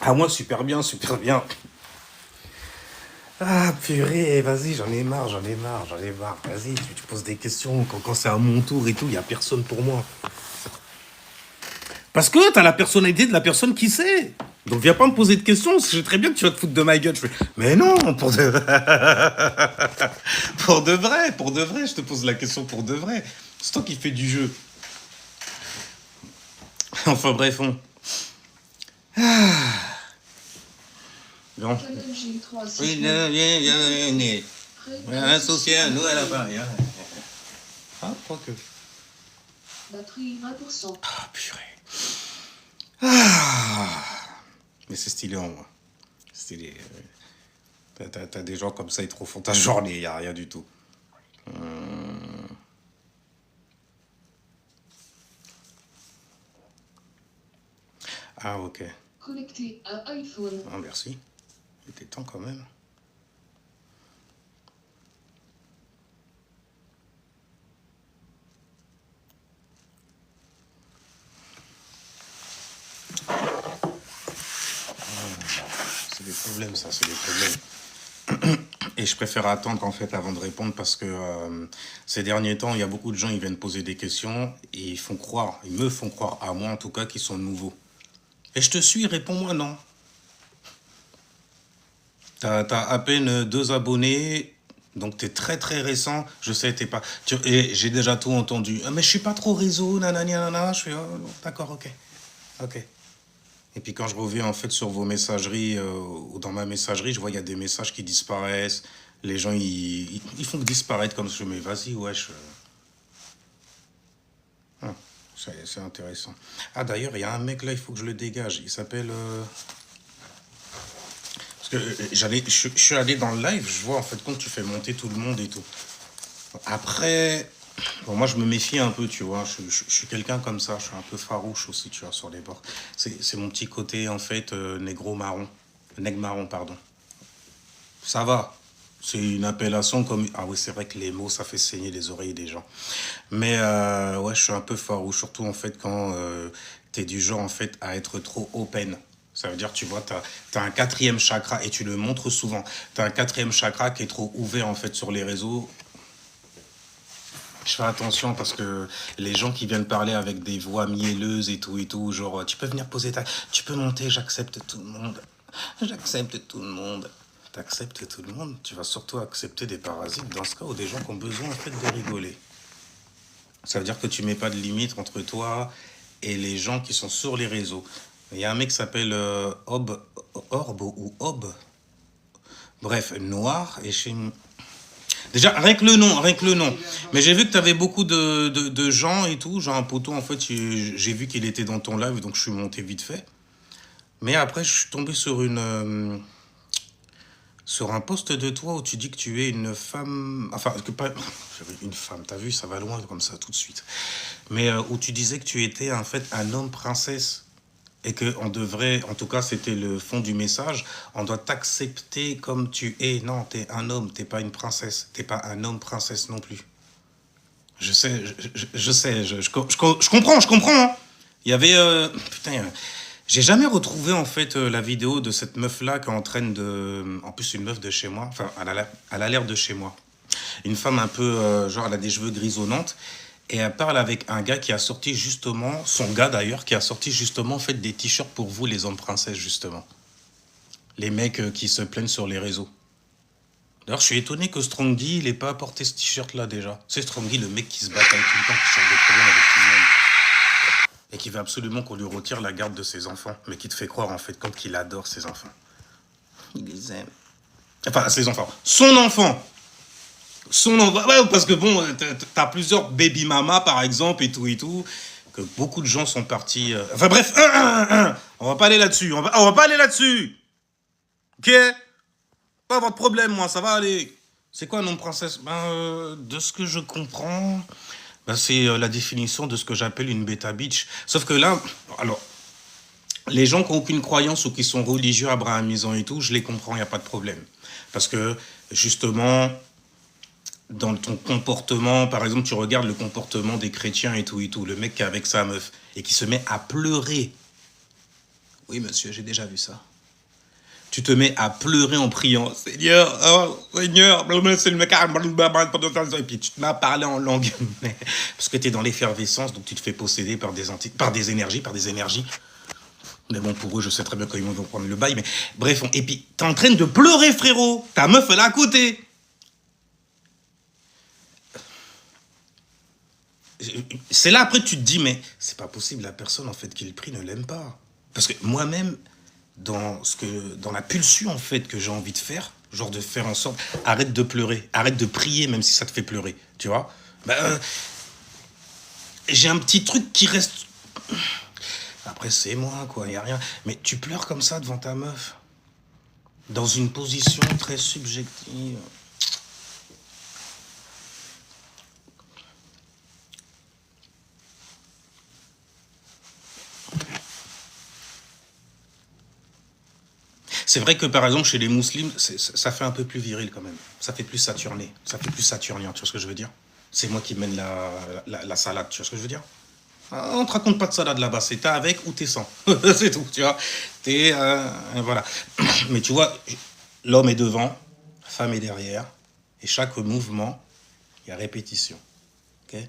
Ah, moi, super bien, super bien. Ah, purée, vas-y, j'en ai marre, j'en ai marre, j'en ai marre. Vas-y, tu poses des questions. Quand c'est à mon tour et tout, il n'y a personne pour moi. Parce que t'as la personnalité de la personne qui sait. Donc viens pas me poser de questions, je sais très bien que tu vas te foutre de ma gueule. Je fais, mais non, pour de... pour de vrai, je te pose la question pour de vrai. C'est toi qui fais du jeu. Enfin bref, on... Bon. Canon G3 Oui, 6 associé à nous à la fin. Ah, quoi que... batterie 20%. Ah, purée. Ah. Mais c'est stylé en moi. Stylé. T'as des gens comme ça, ils te refont ta journée, y a rien du tout. Ah, ok. Connecté à iPhone. Ah, merci. Il était temps quand même. C'est des problèmes, ça, c'est des problèmes. Et je préfère attendre en fait avant de répondre parce que ces derniers temps, il y a beaucoup de gens, ils viennent poser des questions et ils me font croire à moi en tout cas qu'ils sont nouveaux. Et je te suis, réponds-moi non. T'as à peine 2 abonnés, donc t'es très très récent. Je sais, t'es pas. Et j'ai déjà tout entendu. Ah, mais je suis pas trop réseau, nanani, nanana. Je suis d'accord, ok, ok. Et puis quand je reviens en fait sur vos messageries ou dans ma messagerie, je vois il y a des messages qui disparaissent. Les gens ils font que disparaître comme je mais vas-y wesh. Ah, c'est intéressant. Ah d'ailleurs il y a un mec là, il faut que je le dégage. Il s'appelle parce que je suis allé dans le live, je vois en fait quand tu fais monter tout le monde et tout. Après, bon, moi je me méfie un peu, tu vois. Je suis quelqu'un comme ça, je suis un peu farouche aussi, tu vois, sur les bords. C'est mon petit côté en fait négro marron, nègre marron, pardon. Ça va. C'est une appellation comme... Ah oui, c'est vrai que les mots, ça fait saigner les oreilles des gens. Mais ouais, je suis un peu farouche, surtout en fait quand t'es du genre en fait à être trop open. Ça veut dire, tu vois, t'as un quatrième chakra et tu le montres souvent. T'as un quatrième chakra qui est trop ouvert en fait sur les réseaux. Je fais attention parce que les gens qui viennent parler avec des voix mielleuses et tout, genre, tu peux venir poser ta... Tu peux monter, j'accepte tout le monde. J'accepte tout le monde. T'acceptes tout le monde, tu vas surtout accepter des parasites dans ce cas ou des gens qui ont besoin en fait de rigoler. Ça veut dire que tu mets pas de limite entre toi et les gens qui sont sur les réseaux. Il y a un mec qui s'appelle Orb ou Ob. Bref, noir et chez... Déjà, rien que le nom, rien que le nom. Mais j'ai vu que tu avais beaucoup de gens et tout. Genre un poteau, en fait, j'ai vu qu'il était dans ton live, donc je suis monté vite fait. Mais après, je suis tombé sur un post de toi où tu dis que tu es une femme... Enfin, que pas... Une femme, t'as vu, ça va loin comme ça tout de suite. Mais où tu disais que tu étais en fait un homme princesse. Et qu'on devrait, en tout cas c'était le fond du message, on doit t'accepter comme tu es. Non, t'es un homme, t'es pas une princesse. T'es pas un homme princesse non plus. Je sais, je sais, je comprends. Hein. Il y avait... putain, j'ai jamais retrouvé en fait la vidéo de cette meuf-là qui entraîne de... En plus une meuf de chez moi, enfin elle a l'air de chez moi. Une femme un peu, genre elle a des cheveux grisonnantes. Et elle parle avec un gars qui a sorti justement, son gars d'ailleurs, qui a sorti justement en fait des t-shirts pour vous les hommes princesses justement. Les mecs qui se plaignent sur les réseaux. D'ailleurs, je suis étonné que Strongy, il ait pas apporté ce t-shirt-là déjà. C'est Strongy, le mec qui se bat tout le temps, qui cherche des problèmes avec tout le monde. Et qui veut absolument qu'on lui retire la garde de ses enfants. Mais qui te fait croire, en fait, comme qu'il adore ses enfants. Il les aime. Enfin, ses enfants. Son enfant. Son enfant. Ouais, parce que bon, t'as plusieurs baby mama, par exemple, et tout. Que beaucoup de gens sont partis... Enfin bref, on va pas aller là-dessus. On va pas aller là-dessus. Ok? Pas votre problème, moi, ça va aller. C'est quoi un nom de princesse? Ben, de ce que je comprends, ben, c'est la définition de ce que j'appelle une bêta bitch. Sauf que là, alors, les gens qui n'ont aucune croyance ou qui sont religieux, abrahamisants et tout, je les comprends, il n'y a pas de problème. Parce que, justement, dans ton comportement, par exemple, tu regardes le comportement des chrétiens et tout, le mec qui est avec sa meuf et qui se met à pleurer. Oui, monsieur, j'ai déjà vu ça. Tu te mets à pleurer en priant. Seigneur, oh, Seigneur, c'est le mec. Et puis tu te mets à parler en langue. Parce que tu es dans l'effervescence, donc tu te fais posséder par par des énergies. Mais bon, pour eux, je sais très bien quand ils vont prendre le bail. Mais bref, et puis t'es en train de pleurer, frérot. Ta meuf, elle est à côté. C'est là, après, tu te dis, mais c'est pas possible, la personne, en fait, qui le prie ne l'aime pas. Parce que moi-même, dans la pulsion, en fait, que j'ai envie de faire, genre de faire en sorte, arrête de pleurer, arrête de prier, même si ça te fait pleurer, tu vois. J'ai un petit truc qui reste... Après, c'est moi, quoi, y a rien. Mais tu pleures comme ça devant ta meuf, dans une position très subjective. C'est vrai que, par exemple, chez les musulmans, ça fait un peu plus viril, quand même. Ça fait plus saturné. Ça fait plus saturnien, tu vois ce que je veux dire? C'est moi qui mène la salade, tu vois ce que je veux dire? On te raconte pas de salade là-bas, c'est t'es avec ou t'es sans. C'est tout, tu vois. Voilà. Mais tu vois, l'homme est devant, la femme est derrière, et chaque mouvement, il y a répétition. Ok?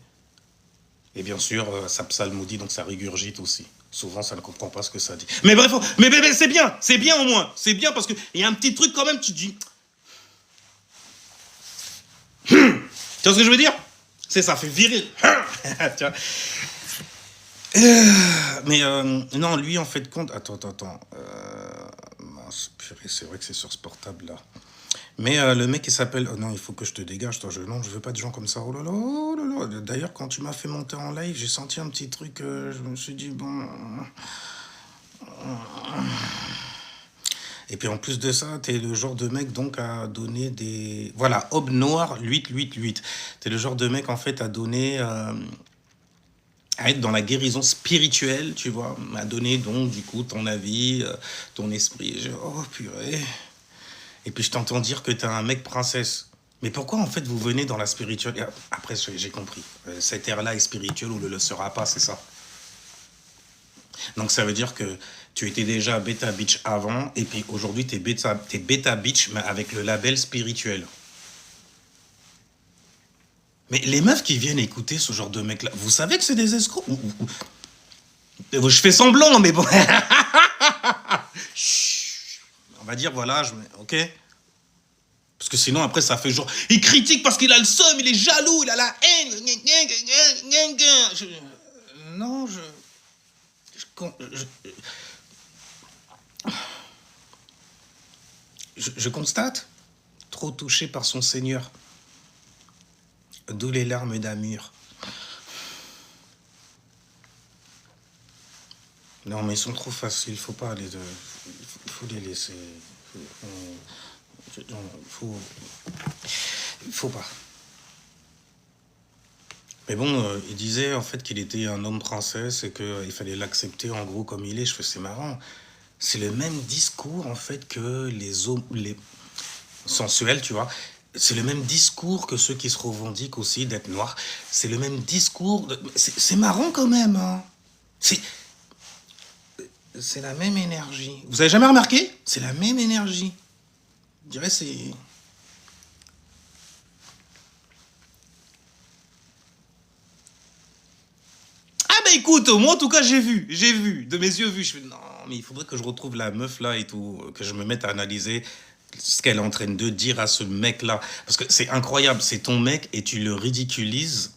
Et bien sûr, ça psalmodie, donc ça régurgite aussi. Souvent, ça ne comprend pas ce que ça dit. Mais bref, mais c'est bien au moins. C'est bien parce qu'il y a un petit truc quand même, tu te dis... Tu vois ce que je veux dire? C'est ça, fait viril. Tu vois. Mais non, lui, en fait, compte... Attends. Mince, purée, c'est vrai que c'est sur ce portable-là. Mais le mec, il s'appelle... Oh non, il faut que je te dégage. Toi, non, je veux pas de gens comme ça. Oh là là, oh là là. D'ailleurs, quand tu m'as fait monter en live, j'ai senti un petit truc... je me suis dit, bon... Et puis en plus de ça, t'es le genre de mec donc à donner des... Voilà, Aube Noir 888. T'es le genre de mec en fait à donner... à être dans la guérison spirituelle, tu vois, à donner donc du coup ton avis, ton esprit. Oh purée. Et puis je t'entends dire que t'es un mec princesse. Mais pourquoi en fait vous venez dans la spirituelle? Après j'ai compris. Cette ère-là est spirituelle ou ne le sera pas, c'est ça. Donc ça veut dire que tu étais déjà Beta Bitch avant, et puis aujourd'hui t'es Beta Bitch, mais avec le label spirituel. Mais les meufs qui viennent écouter ce genre de mec-là, vous savez que c'est des escrocs? Je fais semblant, mais bon. On va dire, voilà, ok? Parce que sinon, après, ça fait genre... Il critique parce qu'il a le seum, il est jaloux, il a la haine. Non, je constate, trop touché par son Seigneur. D'où les larmes d'Amur. Non, mais ils sont trop faciles, faut pas les... faut les laisser. Faut pas. Mais bon, il disait en fait qu'il était un homme princesse et qu'il fallait l'accepter en gros comme il est. Je fais, c'est marrant. C'est le même discours en fait que les hommes, les sensuels, tu vois. C'est le même discours que ceux qui se revendiquent aussi d'être noirs. C'est le même discours. C'est marrant quand même. Hein. C'est la même énergie. Vous avez jamais remarqué? C'est la même énergie. Je dirais c'est... Ah bah écoute, moi en tout cas j'ai vu, de mes yeux vu. Je fais non, mais il faudrait que je retrouve la meuf là et tout, que je me mette à analyser ce qu'elle est en train de dire à ce mec-là. Parce que c'est incroyable, c'est ton mec et tu le ridiculises.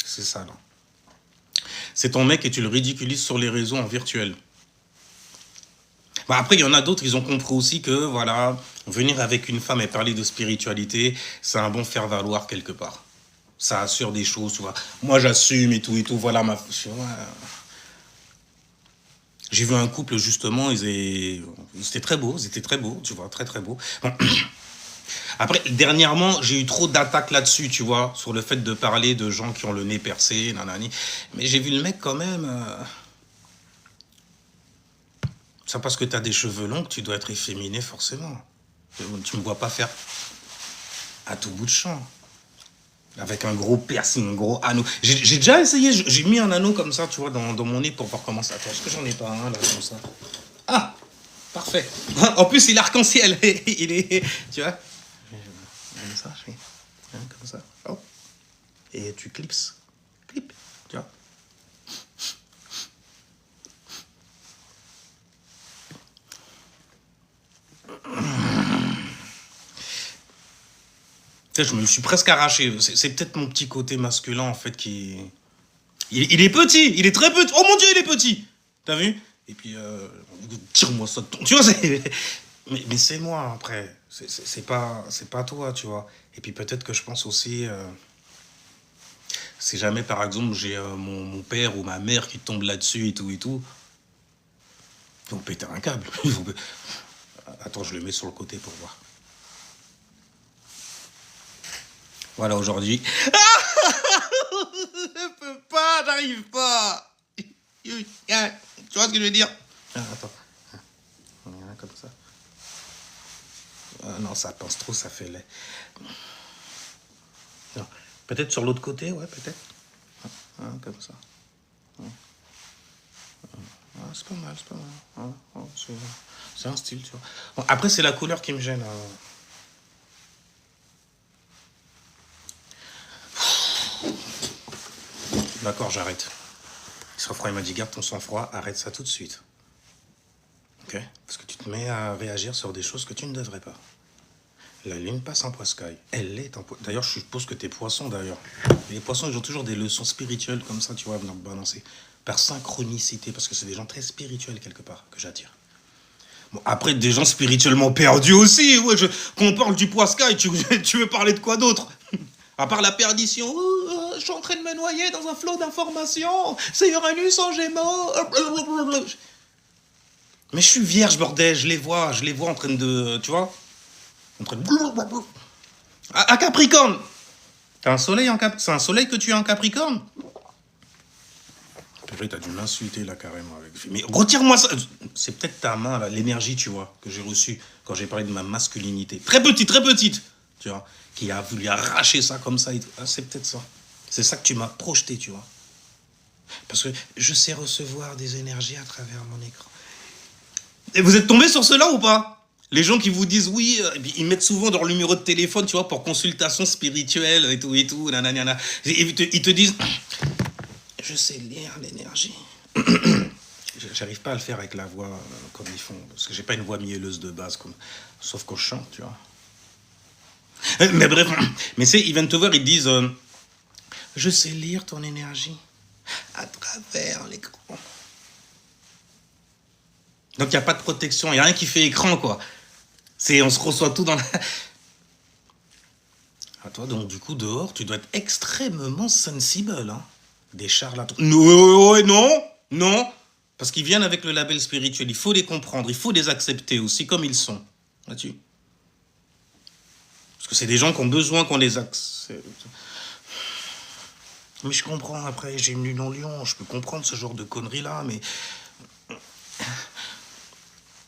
C'est ça, là. C'est ton mec et tu le ridiculises sur les réseaux en virtuel. Bah après, il y en a d'autres, ils ont compris aussi que, voilà, venir avec une femme et parler de spiritualité, c'est un bon faire-valoir quelque part. Ça assure des choses, tu vois. Moi, j'assume et tout, voilà. J'ai vu un couple, justement, ils étaient très beaux, tu vois, très très beaux. Bon. Après, dernièrement, j'ai eu trop d'attaques là-dessus, tu vois, sur le fait de parler de gens qui ont le nez percé, nanani. Mais j'ai vu le mec quand même... C'est parce que tu as des cheveux longs que tu dois être efféminé, forcément. Tu me vois pas faire à tout bout de champ. Avec un gros piercing, un gros anneau. J'ai déjà essayé, j'ai mis un anneau comme ça, tu vois, dans mon nez pour voir comment ça... Attends, est-ce que j'en ai pas un, là, comme ça? Ah! Parfait. En plus, il est arc-en-ciel. Il est, tu vois. Comme ça, je fais, hein, comme ça. Hop. Et tu clipses. Clip. Tu vois. Tu sais, je me suis presque arraché. C'est peut-être mon petit côté masculin, en fait, qui... Il est petit. Il est très petit. Oh mon Dieu, il est petit. T'as vu? Et puis, tire-moi ça de ton... Tu vois, c'est... Mais c'est moi, après. C'est pas toi, tu vois. Et puis peut-être que je pense aussi... si jamais, par exemple, j'ai mon père ou ma mère qui tombe là-dessus et tout, ils vont péter un câble. Attends, je le mets sur le côté pour voir. Voilà, aujourd'hui. Je peux pas, j'arrive pas. Tu vois ce que je veux dire? Attends. Comme ça. Non, ça pense trop, ça fait laid. Non. Peut-être sur l'autre côté, ouais, peut-être. Comme ça. C'est pas mal, c'est pas mal. C'est un style, tu vois. Bon, après, c'est la couleur qui me gêne. D'accord, j'arrête. Il m'a dit, garde ton sang-froid, arrête ça tout de suite. Ok? Parce que tu te mets à réagir sur des choses que tu ne devrais pas. La lune passe en poiscaille. Elle est en poiscaille. D'ailleurs, je suppose que t'es poisson, d'ailleurs. Les poissons, ils ont toujours des leçons spirituelles comme ça, tu vois, à balancer. Par synchronicité, parce que c'est des gens très spirituels, quelque part, que j'attire. Bon, après, des gens spirituellement perdus aussi. Ouais, quand on parle du poiscaille, tu veux parler de quoi d'autre? À part la perdition. Je suis en train de me noyer dans un flot d'informations. C'est Uranus en Gémeaux. Mais je suis vierge, bordel. Je les vois en train de... Tu vois? En train de... À Capricorne. T'as un soleil en Cap... C'est un soleil que tu as en Capricorne? Purée, t'as dû m'insulter là carrément. Mais retire-moi ça. C'est peut-être ta main là, l'énergie, tu vois, que j'ai reçue quand j'ai parlé de ma masculinité. Très petite, tu vois, qui a voulu arracher ça comme ça. C'est peut-être ça. C'est ça que tu m'as projeté, tu vois. Parce que je sais recevoir des énergies à travers mon écran. Et vous êtes tombé sur cela ou pas? Les gens qui vous disent oui, et puis ils mettent souvent leur numéro de téléphone, tu vois, pour consultation spirituelle et tout, nanana. Et ils te disent, je sais lire l'énergie. J'arrive pas à le faire avec la voix comme ils font, parce que j'ai pas une voix mielleuse de base, sauf qu'on chante, tu vois. Mais bref, mais c'est, ils viennent te voir, ils te disent, je sais lire ton énergie à travers l'écran. Donc il n'y a pas de protection, il n'y a rien qui fait écran, quoi. On se reçoit tout dans la... À toi, donc du coup, dehors, tu dois être extrêmement sensible, hein. Des charlatans. Non. Parce qu'ils viennent avec le label spirituel. Il faut les comprendre, il faut les accepter aussi comme ils sont. Vois-tu? Parce que c'est des gens qui ont besoin qu'on les accepte. Mais je comprends, après, j'ai une lune en lion, je peux comprendre ce genre de conneries-là, mais...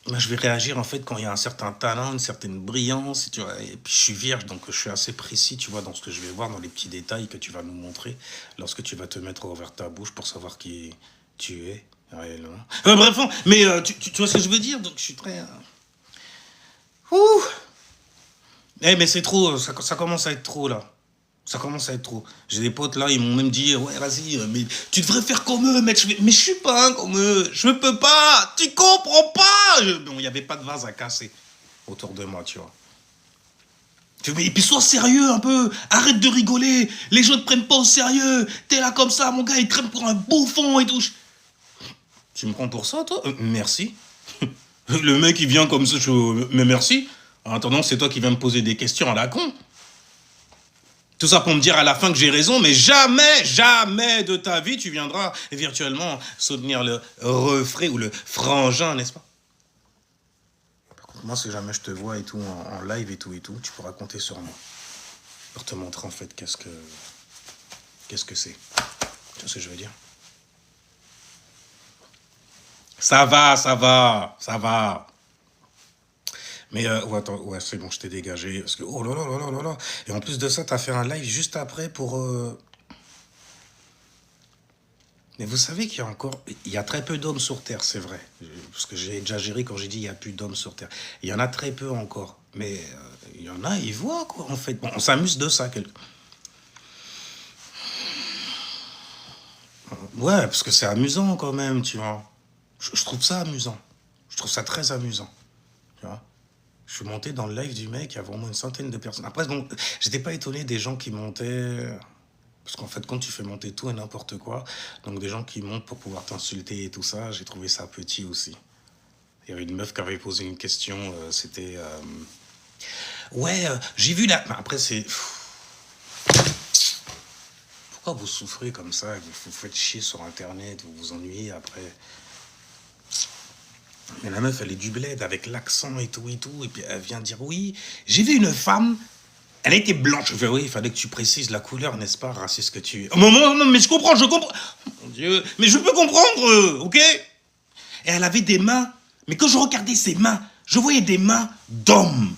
Moi, je vais réagir, en fait, quand il y a un certain talent, une certaine brillance, tu vois, et puis je suis vierge, donc je suis assez précis, tu vois, dans ce que je vais voir, dans les petits détails que tu vas nous montrer, lorsque tu vas te mettre ouvert ta bouche pour savoir qui tu es, réellement. Bref, mais tu vois ce que je veux dire, donc je suis très... Ouh. Mais c'est trop, ça commence à être trop, là. Ça commence à être trop. J'ai des potes là, ils m'ont même dit, ouais, vas-y, mais tu devrais faire comme eux, mec. Mais je suis pas comme eux. Je ne peux pas. Tu comprends pas. Bon, il n'y avait pas de vase à casser autour de moi, tu vois. Et puis sois sérieux un peu. Arrête de rigoler. Les gens ne te prennent pas au sérieux. T'es là comme ça, mon gars, ils te prennent pour un bouffon et tout. Tu me prends pour ça, toi? Merci. Le mec, il vient comme ça, mais merci. En attendant, c'est toi qui viens me poser des questions à la con. Tout ça pour me dire à la fin que j'ai raison, mais jamais de ta vie, tu viendras virtuellement soutenir le refrain ou le frangin, n'est-ce pas? Par contre, moi, si jamais je te vois et tout, en live et tout, tu pourras compter sur moi. Pour te montrer, en fait, qu'est-ce que c'est. Tu vois ce que je veux dire? Ça va. Mais attends, ouais, c'est bon, je t'ai dégagé. Parce que, oh là là là là là là. Et en plus de ça, t'as fait un live juste après pour Mais vous savez qu'il y a encore, il y a très peu d'hommes sur Terre, c'est vrai. Parce que j'ai exagéré quand j'ai dit il n'y a plus d'hommes sur Terre. Il y en a très peu encore. Mais il y en a, ils voient quoi en fait. Bon, on s'amuse de ça. Ouais, parce que c'est amusant quand même, tu vois. Je trouve ça amusant. Je trouve ça très amusant, tu vois. Je suis monté dans le live du mec, il y a vraiment une centaine de personnes. Après, bon, j'étais pas étonné des gens qui montaient. Parce qu'en fait, quand tu fais monter tout et n'importe quoi, donc des gens qui montent pour pouvoir t'insulter et tout ça, j'ai trouvé ça petit aussi. Il y avait une meuf qui avait posé une question, c'était... ouais, j'ai vu la... Après, c'est... Pourquoi vous souffrez comme ça? Vous vous faites chier sur Internet, vous vous ennuyez après. Mais la meuf, elle est du bled avec l'accent et tout, et puis elle vient dire, oui, j'ai vu une femme, elle était blanche. Je fais, oui, il fallait que tu précises la couleur, n'est-ce pas, raciste que tu es. Oh, non, mais je comprends, je comprends. Oh, mon Dieu, mais je peux comprendre, ok? Et elle avait des mains, mais quand je regardais ses mains, je voyais des mains d'homme.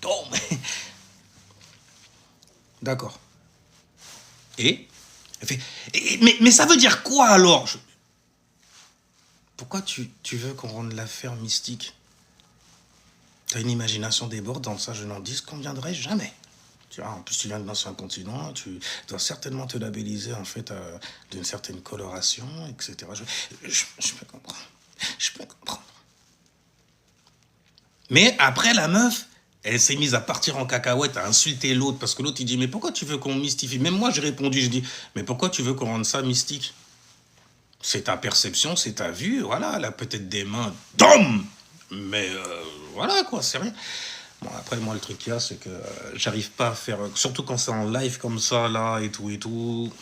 D'homme. D'accord. Et elle fait, mais ça veut dire quoi alors? Pourquoi tu veux qu'on rende l'affaire mystique? T'as une imagination débordante, ça je n'en disconviendrai jamais. Tu vois, en plus tu viens de l'ancien continent, tu dois certainement te labelliser en fait d'une certaine coloration, etc. Je peux comprendre. Je peux comprendre. Mais après la meuf, elle s'est mise à partir en cacahuète, à insulter l'autre, parce que l'autre il dit mais pourquoi tu veux qu'on mystifie? Même moi j'ai répondu, je dis mais pourquoi tu veux qu'on rende ça mystique? C'est ta perception, c'est ta vue, voilà, elle a peut-être des mains d'homme, mais voilà quoi, c'est rien. Bon, après, moi, le truc qu'il y a, c'est que j'arrive pas à faire, surtout quand c'est en live comme ça, là, et tout, et tout.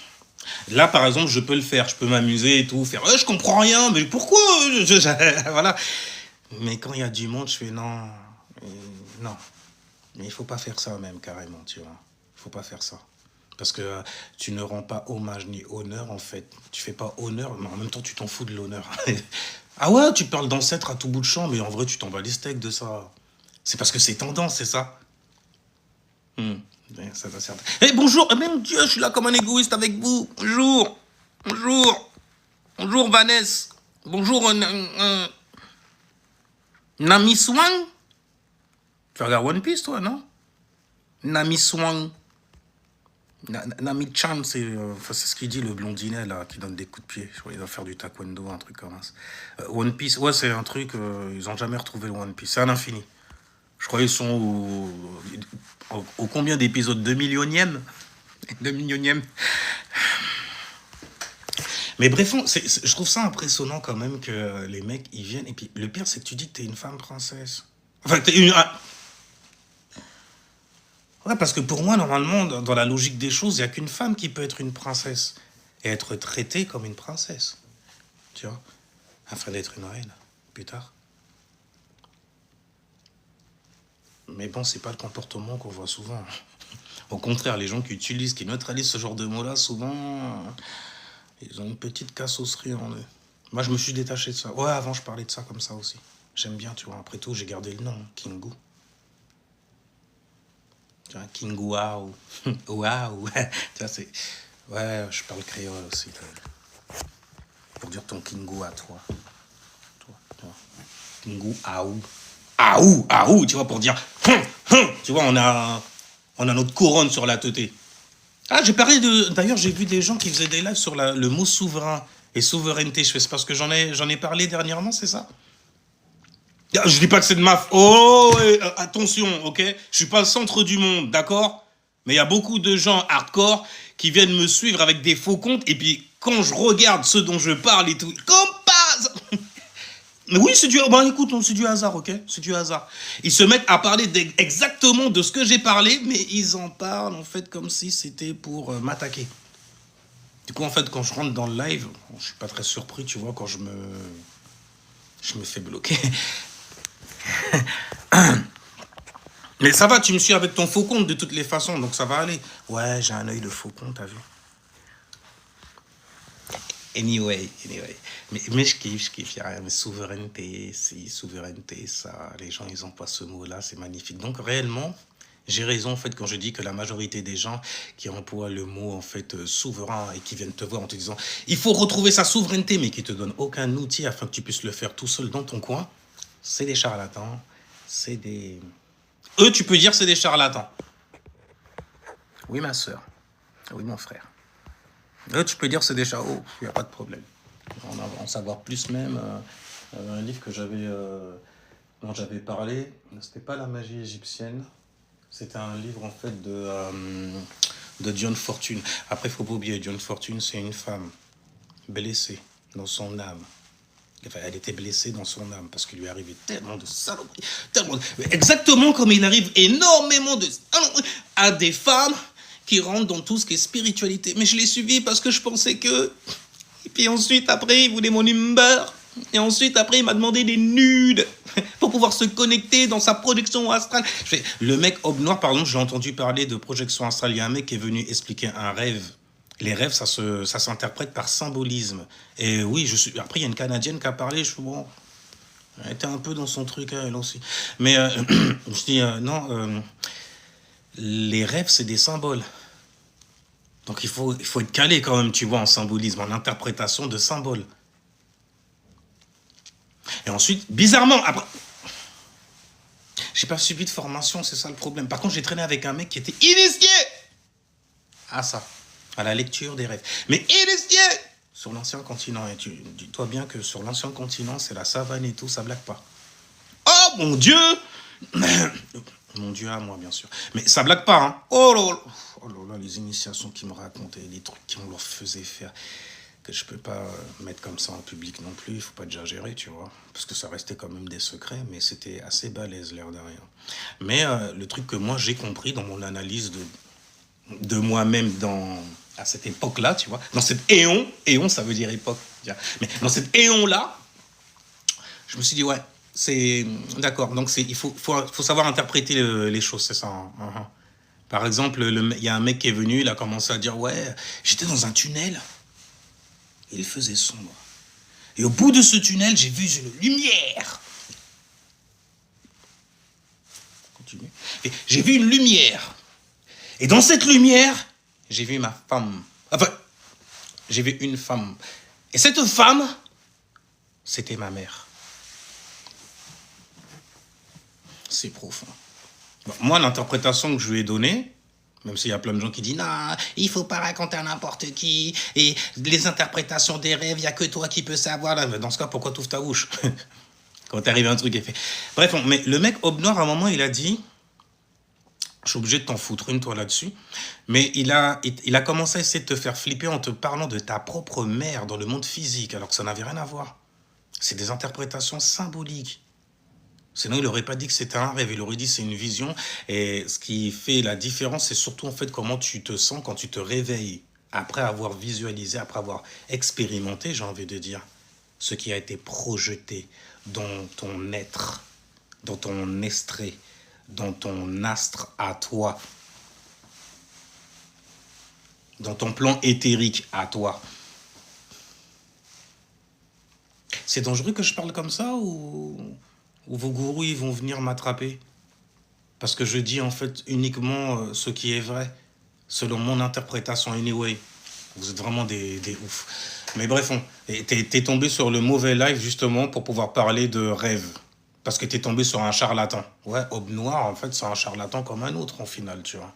Là, par exemple, je peux le faire, je peux m'amuser et tout, faire, je comprends rien, mais pourquoi voilà. Mais quand il y a du monde, je fais non, non. Mais il faut pas faire ça même, carrément, tu vois. Il faut pas faire ça. Parce que tu ne rends pas hommage ni honneur, en fait. Tu fais pas honneur, mais en même temps, tu t'en fous de l'honneur. Ah ouais, tu parles d'ancêtre à tout bout de champ, mais en vrai, tu t'en bats les steaks de ça. C'est parce que c'est tendance, c'est ça? Ouais, ça doit servir. Eh bonjour, eh, mon Dieu, je suis là comme un égoïste avec vous. Bonjour, bonjour, bonjour Vanessa. Bonjour Nami Swang. Tu regardes One Piece, toi, non? Nami Swang. Nami Chan, c'est ce qu'il dit, le blondinet, là, qui donne des coups de pied. Je crois qu'il doit faire du taekwondo, un truc comme ça. One Piece, ouais, c'est un truc, ils ont jamais retrouvé le One Piece. C'est à l'infini. Je crois qu'ils sont au combien d'épisodes? 2 millionième? 2 millionième. Mais bref, je trouve ça impressionnant quand même que les mecs, ils viennent. Et puis le pire, c'est que tu dis que t'es une femme princesse. Enfin, que t'es une... Ouais, parce que pour moi, normalement, dans la logique des choses, il n'y a qu'une femme qui peut être une princesse. Et être traitée comme une princesse. Tu vois? Afin d'être une reine, plus tard. Mais bon, c'est pas le comportement qu'on voit souvent. Au contraire, les gens qui utilisent, qui neutralisent ce genre de mots-là, souvent, ils ont une petite cassosserie en eux. Moi, je me suis détaché de ça. Ouais, avant, je parlais de ça comme ça aussi. J'aime bien, tu vois. Après tout, j'ai gardé le nom, Kingu. Tu vois, Kingu Waouh. Waouh. Tu vois, c'est... Ouais, je parle créole aussi. Pour dire ton Kingu à toi. Toi, toi. Kingu Aou. Aou, aou, tu vois, pour dire... Tu vois, on a notre couronne sur la teuté. Ah, j'ai parlé de... D'ailleurs, j'ai vu des gens qui faisaient des lives sur le mot souverain et souveraineté. Je fais, c'est parce que j'en ai parlé dernièrement, c'est ça? Je dis pas que c'est de ma... Oh, attention, ok? Je suis pas le centre du monde, d'accord? Mais il y a beaucoup de gens hardcore qui viennent me suivre avec des faux comptes, et puis quand je regarde ceux dont je parle et tout, comme pas... Mais oui, c'est du... Bon, écoute, c'est du hasard, ok? C'est du hasard. Ils se mettent à parler exactement de ce que j'ai parlé, mais ils en parlent, en fait, comme si c'était pour m'attaquer. Du coup, en fait, quand je rentre dans le live, je suis pas très surpris, tu vois, quand je me fais bloquer. Mais ça va, tu me suis avec ton faux compte de toutes les façons, donc ça va aller. Ouais, j'ai un œil de faux compte, t'as vu? Anyway. Mais je kiffe, y a rien. Mais souveraineté, si, souveraineté, ça, les gens, ils ont pas ce mot-là, c'est magnifique. Donc réellement, J'ai raison en fait quand je dis que la majorité des gens qui emploient le mot en fait souverain et qui viennent te voir en te disant il faut retrouver sa souveraineté mais qui te donnent aucun outil afin que tu puisses le faire tout seul dans ton coin, c'est des charlatans, c'est des... Eux tu peux dire c'est des charlatans. Oui ma soeur, oui mon frère. Eux tu peux dire c'est des charlatans, il n'y a pas de problème. On va en savoir plus même. Un livre que dont j'avais parlé, c'était pas la magie égyptienne. C'était un livre en fait de John Fortune. Après, il faut pas oublier, John Fortune, c'est une femme blessée dans son âme. Enfin, elle était blessée dans son âme parce qu'il lui arrivait tellement de saloperies, exactement comme il arrive énormément de saloperies à des femmes qui rentrent dans tout ce qui est spiritualité. Mais je l'ai suivi parce que je pensais que... Et puis ensuite, après, il voulait mon number. Et ensuite, après, il m'a demandé des nudes pour pouvoir se connecter dans sa projection astrale. Le mec Aube Noir, par exemple, j'ai entendu parler de projection astrale. Il y a un mec qui est venu expliquer un rêve. Les rêves, ça s'interprète par symbolisme. Et oui, après, il y a une Canadienne qui a parlé. Je suis bon, elle était un peu dans son truc, elle aussi. Mais je dis, non, les rêves, c'est des symboles. Donc il faut être calé quand même, tu vois, en symbolisme, en interprétation de symboles. Et ensuite, bizarrement, après, j'ai pas suivi de formation, c'est ça le problème. Par contre, j'ai traîné avec un mec qui était initié à ça, à la lecture des rêves. Mais initié sur l'ancien continent. Et dis-toi bien que sur l'ancien continent, c'est la savane et tout, ça blague pas. Oh mon Dieu! Mon Dieu à moi, bien sûr. Mais ça blague pas, hein. Oh là là, les initiations qu'ils me racontaient, les trucs qu'on leur faisait faire, que je peux pas mettre comme ça en public non plus, il faut pas exagérer, tu vois. Parce que ça restait quand même des secrets, mais c'était assez balèze, l'air de rien. Mais le truc que moi, j'ai compris dans mon analyse de moi-même à cette époque-là, tu vois, dans cet éon, ça veut dire époque, mais dans cet éon-là, je me suis dit, ouais, c'est d'accord. Donc il faut savoir interpréter les choses, c'est ça. Hein. Par exemple, il y a un mec qui est venu, il a commencé à dire ouais, j'étais dans un tunnel, il faisait sombre. Et au bout de ce tunnel, j'ai vu une lumière. Continue. Et j'ai vu une lumière. Et dans cette lumière, j'ai vu ma femme. Enfin, j'ai vu une femme. Et cette femme, c'était ma mère. C'est profond. Bon, moi, l'interprétation que je lui ai donnée, même s'il y a plein de gens qui disent « Non, il faut pas raconter à n'importe qui, et les interprétations des rêves, il n'y a que toi qui peux savoir. » Là, dans ce cas, pourquoi tu ouvres ta bouche? Quand t'arrives à un truc et fait. Bref, mais le mec Aube Noir, à un moment, il a dit « Je suis obligé de t'en foutre une, toi, là-dessus. » Mais il a commencé à essayer de te faire flipper en te parlant de ta propre mère dans le monde physique, alors que ça n'avait rien à voir. C'est des interprétations symboliques. Sinon, il n'aurait pas dit que c'était un rêve, il aurait dit que c'est une vision. Et ce qui fait la différence, c'est surtout en fait comment tu te sens quand tu te réveilles. Après avoir visualisé, après avoir expérimenté, j'ai envie de dire, ce qui a été projeté dans ton être, dans ton estré, dans ton astre à toi, dans ton plan éthérique à toi. C'est dangereux que je parle comme ça ou vos gourous ils vont venir m'attraper? Parce que je dis en fait uniquement ce qui est vrai, selon mon interprétation anyway. Vous êtes vraiment des oufs. Mais bref, t'es tombé sur le mauvais live justement pour pouvoir parler de rêve. Parce que t'es tombé sur un charlatan. Ouais, Aube Noir, en fait, c'est un charlatan comme un autre en final, tu vois.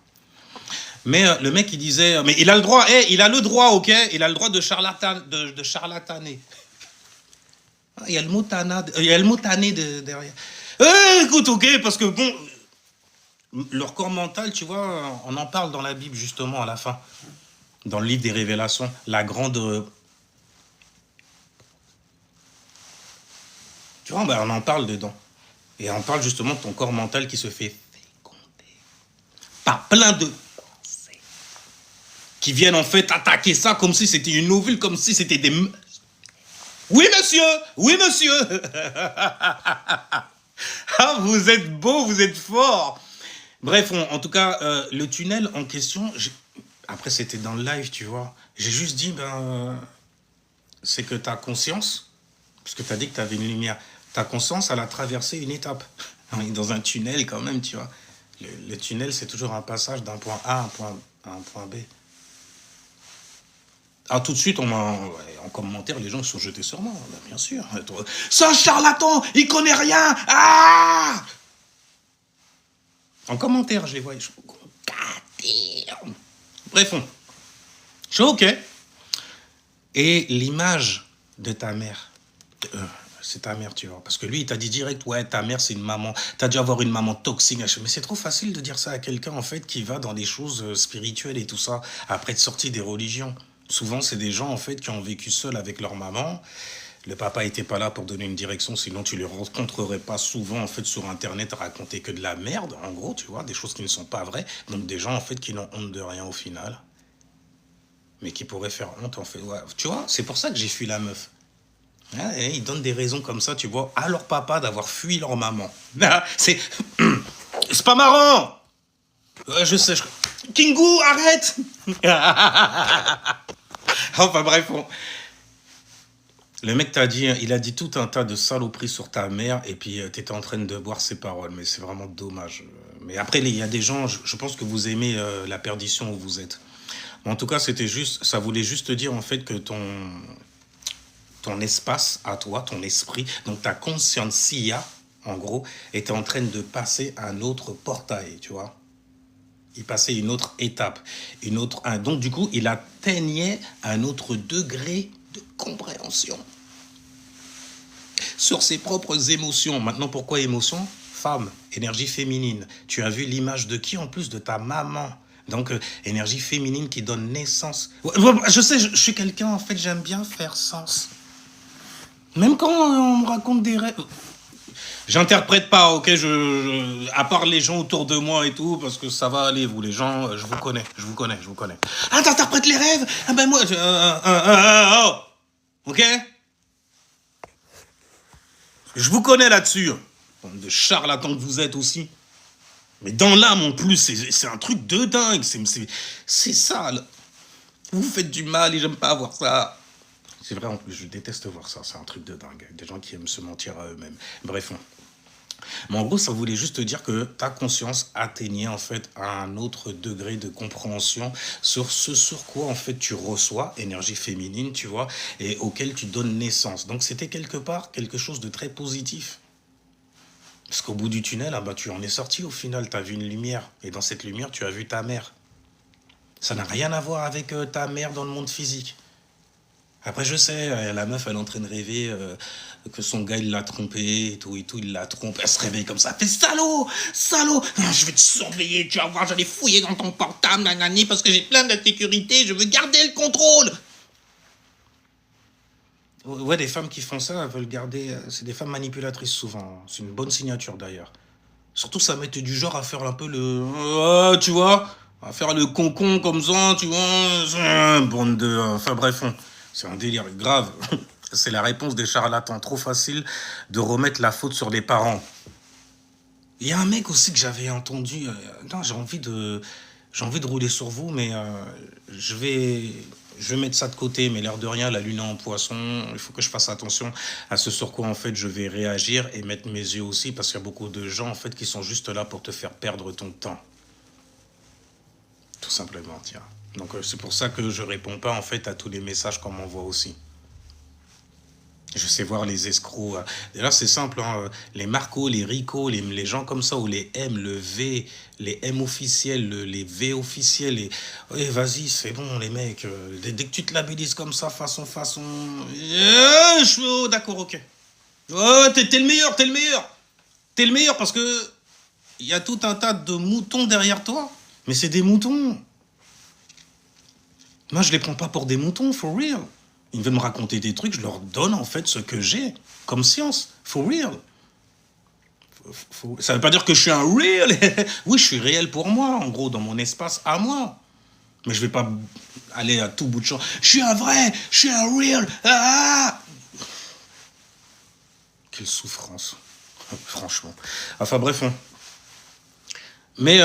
Mais le mec, il disait... Mais il a le droit, il a le droit, ok? Il a le droit de charlataner. Il y a le mot tané derrière. Écoute, ok, parce que bon, leur corps mental, tu vois, on en parle dans la Bible justement à la fin, dans le livre des Révélations, la grande... Tu vois, ben, on en parle dedans. Et on parle justement de ton corps mental qui se fait féconder par plein de pensées qui viennent en fait attaquer ça comme si c'était une ovule, comme si c'était des... Oui, monsieur! Oui, monsieur! Ah, vous êtes beau, vous êtes fort! Bref, en tout cas, le tunnel en question, après c'était dans le live, tu vois, j'ai juste dit, c'est que ta conscience, parce que tu as dit que tu avais une lumière, ta conscience, elle a traversé une étape. On est dans un tunnel quand même, tu vois. Les tunnels, c'est toujours un passage d'un point A à un point B. Ah, tout de suite, ouais, en commentaire, les gens se sont jetés sur moi, bah, bien sûr. C'est un charlatan, il connaît rien. Ah! En commentaire, je les vois. Bref, je suis OK. Et l'image de ta mère, c'est ta mère, tu vois. Parce que lui, il t'a dit direct, ouais, ta mère, c'est une maman. T'as dû avoir une maman toxique. Mais c'est trop facile de dire ça à quelqu'un, en fait, qui va dans des choses spirituelles et tout ça, après être sorti des religions. Souvent, c'est des gens, en fait, qui ont vécu seuls avec leur maman. Le papa n'était pas là pour donner une direction, sinon tu ne les rencontrerais pas souvent, en fait, sur Internet à raconter que de la merde, en gros, tu vois, des choses qui ne sont pas vraies. Donc, des gens, en fait, qui n'ont honte de rien au final, mais qui pourraient faire honte, en fait. Ouais. Tu vois, c'est pour ça que j'ai fui la meuf. Ouais, ils donnent des raisons comme ça, tu vois, à leur papa d'avoir fui leur maman. C'est c'est pas marrant. Je sais. Kingu, arrête. Enfin bref, le mec t'a dit, il a dit tout un tas de saloperies sur ta mère et puis t'étais en train de boire ses paroles, mais c'est vraiment dommage. Mais après, il y a des gens, je pense que vous aimez la perdition où vous êtes. Mais en tout cas, c'était juste, ça voulait juste dire en fait que ton espace à toi, ton esprit, donc ta conscientia, en gros, était en train de passer un autre portail, tu vois. Il passait une autre étape, donc du coup, il atteignait un autre degré de compréhension sur ses propres émotions. Maintenant, pourquoi émotion? Femme, énergie féminine. Tu as vu l'image de qui en plus? De ta maman. Donc, énergie féminine qui donne naissance. Je sais, je suis quelqu'un, en fait, j'aime bien faire sens. Même quand on me raconte des rêves. J'interprète pas, ok, à part les gens autour de moi et tout, parce que ça va aller, vous les gens, je vous connais. Ah, t'interprètes les rêves? Ah ben moi, oh, ok? Je vous connais là-dessus. Bande de charlatans que vous êtes aussi. Mais dans l'âme en plus, c'est un truc de dingue. C'est ça. Là. Vous faites du mal et j'aime pas voir ça. C'est vrai en plus, je déteste voir ça. C'est un truc de dingue. Des gens qui aiment se mentir à eux-mêmes. Bref. Mais en gros, ça voulait juste dire que ta conscience atteignait en fait un autre degré de compréhension sur ce sur quoi en fait tu reçois, énergie féminine, tu vois, et auquel tu donnes naissance. Donc c'était quelque part quelque chose de très positif. Parce qu'au bout du tunnel, ah bah, tu en es sorti au final, tu as vu une lumière. Et dans cette lumière, tu as vu ta mère. Ça n'a rien à voir avec ta mère dans le monde physique. Après, je sais, la meuf, elle est en train de rêver que son gars, il l'a trompée et tout, il la trompe. Elle se réveille comme ça. Elle fait salaud, salaud, je vais te surveiller, tu vas voir, j'allais fouiller dans ton portable, nanani, parce que j'ai plein de sécurité, je veux garder le contrôle. Ouais, des femmes qui font ça, elles veulent garder. C'est des femmes manipulatrices souvent. C'est une bonne signature d'ailleurs. Surtout, ça mettait du genre à faire un peu le. Tu vois? À faire le concon comme ça, tu vois? Bande de. Enfin bref, c'est un délire grave. C'est la réponse des charlatans. Trop facile de remettre la faute sur les parents. Il y a un mec aussi que j'avais entendu. Non, j'ai envie de rouler sur vous, mais je vais mettre ça de côté. Mais l'air de rien, la lune est en poisson. Il faut que je fasse attention à ce sur quoi en fait je vais réagir et mettre mes yeux aussi, parce qu'il y a beaucoup de gens en fait qui sont juste là pour te faire perdre ton temps. Tout simplement, tiens. Donc c'est pour ça que je réponds pas en fait à tous les messages qu'on m'envoie aussi. Je sais voir les escrocs. D'ailleurs, c'est simple, hein, les Marco, les Rico, les gens comme ça, ou les M, le V, les M officiels, les V officiels. Oui, vas-y, c'est bon, les mecs. Dès que tu te labellises comme ça, façon. Je suis d'accord, ok. Oh, t'es le meilleur, t'es le meilleur. T'es le meilleur parce que il y a tout un tas de moutons derrière toi. Mais c'est des moutons. Moi, je les prends pas pour des moutons, for real. Ils veulent me raconter des trucs, je leur donne en fait ce que j'ai comme science, for real. Ça veut pas dire que je suis un real. Oui, je suis réel pour moi, en gros, dans mon espace à moi. Mais je vais pas aller à tout bout de champ. Je suis un vrai, je suis un real. Ah! Quelle souffrance, franchement. Enfin bref. Mais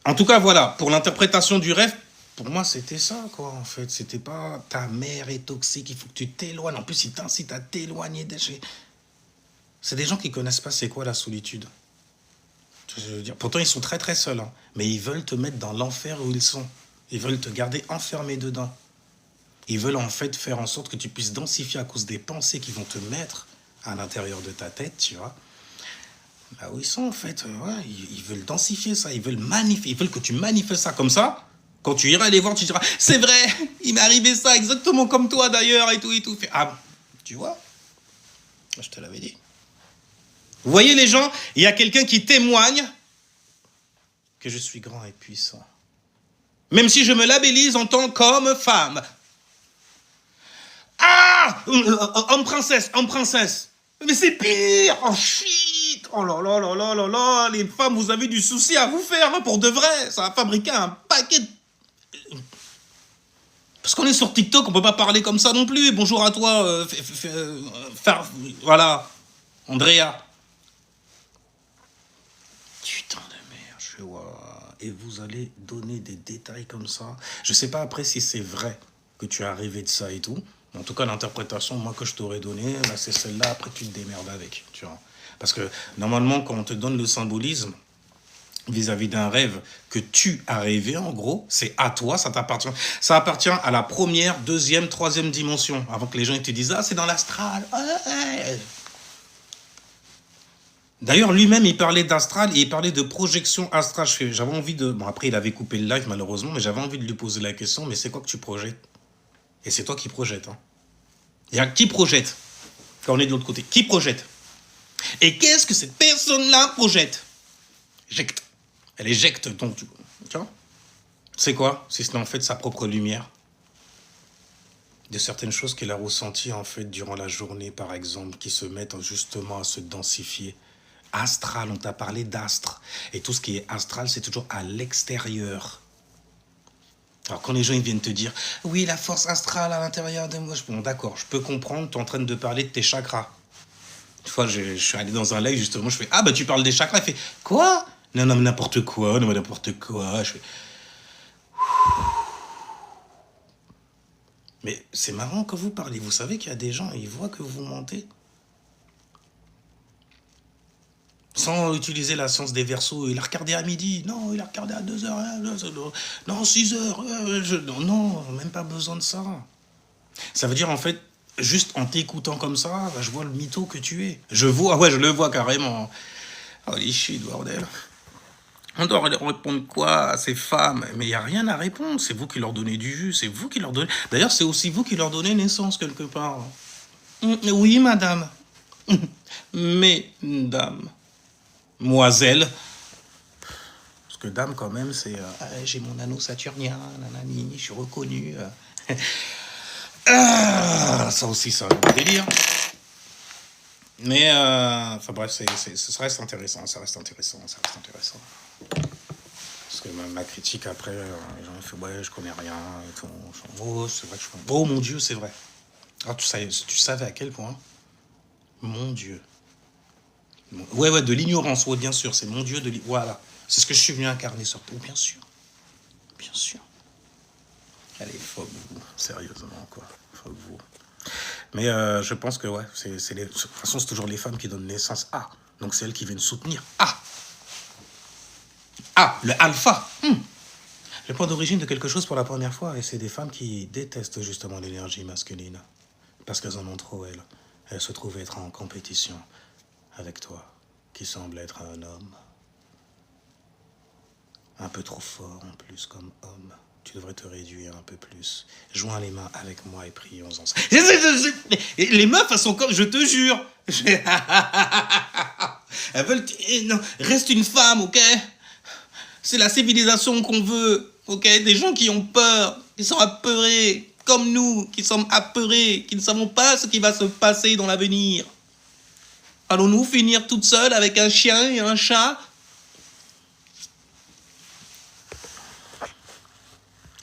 en tout cas, voilà, pour l'interprétation du rêve, pour moi, c'était ça, quoi, en fait. C'était pas ta mère est toxique, il faut que tu t'éloignes. En plus, il t'incite à t'éloigner de chez. C'est des gens qui connaissent pas c'est quoi la solitude. Je veux dire, pourtant, ils sont très très seuls, hein, mais ils veulent te mettre dans l'enfer où ils sont. Ils veulent te garder enfermé dedans. Ils veulent en fait faire en sorte que tu puisses densifier à cause des pensées qu'ils vont te mettre à l'intérieur de ta tête, tu vois. Là où ils sont en fait, ouais, ils veulent densifier ça, ils veulent magnifier, ils veulent que tu manifestes ça comme ça. Quand tu iras les voir, tu diras, c'est vrai, il m'est arrivé ça exactement comme toi d'ailleurs et tout et tout. Fait, ah, tu vois, je te l'avais dit. Vous voyez les gens, il y a quelqu'un qui témoigne que je suis grand et puissant. Même si je me labellise en tant qu'homme femme. Ah, homme princesse, homme princesse. Mais c'est pire. Oh shit. Oh là là là là là là. Les femmes, vous avez du souci à vous faire, hein, pour de vrai. Ça va fabriquer un paquet de... Parce qu'on est sur TikTok, on peut pas parler comme ça non plus. Bonjour à toi, voilà, Andrea. Putain de merde, je fais, ouah. Et vous allez donner des détails comme ça. Je sais pas après si c'est vrai que tu es arrivé de ça et tout. En tout cas, l'interprétation, moi, que je t'aurais donnée, bah, c'est celle-là. Après, tu te démerdes avec, tu vois. Parce que, normalement, quand on te donne le symbolisme vis-à-vis d'un rêve que tu as rêvé, en gros, c'est à toi, ça t'appartient. Ça appartient à la première, deuxième, troisième dimension. Avant que les gens te disent, ah, c'est dans l'astral. D'ailleurs, lui-même, il parlait d'astral et il parlait de projection astrale. J'avais envie de... Bon, après, il avait coupé le live, malheureusement, mais j'avais envie de lui poser la question, mais c'est quoi que tu projettes? Et c'est toi qui projettes, hein. Il y a qui projette quand on est de l'autre côté? Qui projette? Et qu'est-ce que cette personne-là projette? Jecte. Elle éjecte ton... Tu vois? C'est quoi? Si ce n'est en fait sa propre lumière. De certaines choses qu'elle a ressenties en fait durant la journée, par exemple, qui se mettent justement à se densifier. Astral, on t'a parlé d'astre. Et tout ce qui est astral, c'est toujours à l'extérieur. Alors quand les gens ils viennent te dire, oui, la force astrale à l'intérieur de moi, bon d'accord, je peux comprendre, tu es en train de parler de tes chakras. Une fois, je suis allé dans un live, justement, je fais, ah bah tu parles des chakras, il fait, quoi? Non, non, mais n'importe quoi, non, mais n'importe quoi. Je fais, mais c'est marrant quand vous parlez, vous savez qu'il y a des gens, ils voient que vous mentez. Sans utiliser la science des Verseaux, il a regardé à midi, non, il a regardé à 2h, non, 6h, non, même pas besoin de ça. Ça veut dire en fait, juste en t'écoutant comme ça, bah, je vois le mytho que tu es. Je vois, ouais, je le vois carrément. Holy shit, bordel. On doit leur répondre quoi à ces femmes? Mais il n'y a rien à répondre, c'est vous qui leur donnez du jus, c'est vous qui leur donnez... D'ailleurs, c'est aussi vous qui leur donnez naissance quelque part. Oui, madame. Mesdames. Moiselle. Parce que dame, quand même, c'est... j'ai mon anneau saturnien, nanani, je suis reconnu. Ça aussi, ça a un délire. Mais, enfin bref, ça reste intéressant, ça reste intéressant. Parce que ma critique, après, les gens font, ouais, je connais rien. Et tout. Oh, c'est vrai que je connais. Oh mon Dieu, c'est vrai. Alors, tu savais à quel point? Mon Dieu. Ouais, de l'ignorance, ouais, bien sûr, c'est mon Dieu de l'ignorance. Voilà, c'est ce que je suis venu incarner sur toi, bien sûr. Bien sûr. Allez, fuck vous, sérieusement, quoi. Fuck vous. Mais je pense que, ouais, de toute façon, c'est toujours les femmes qui donnent naissance à. Donc, c'est elles qui viennent soutenir à. Ah, le alpha. Le point d'origine de quelque chose pour la première fois, et c'est des femmes qui détestent justement l'énergie masculine. Parce qu'elles en ont trop, elles. Elles se trouvent être en compétition avec toi, qui semble être un homme. Un peu trop fort en plus comme homme. Tu devrais te réduire un peu plus. Joins les mains avec moi et prions ensemble. Les meufs, elles sont comme, je te jure. Elles veulent... Non, reste une femme, ok? C'est la civilisation qu'on veut, ok? Des gens qui ont peur, qui sont apeurés, comme nous, qui sommes apeurés, qui ne savons pas ce qui va se passer dans l'avenir. Allons-nous finir toutes seules avec un chien et un chat?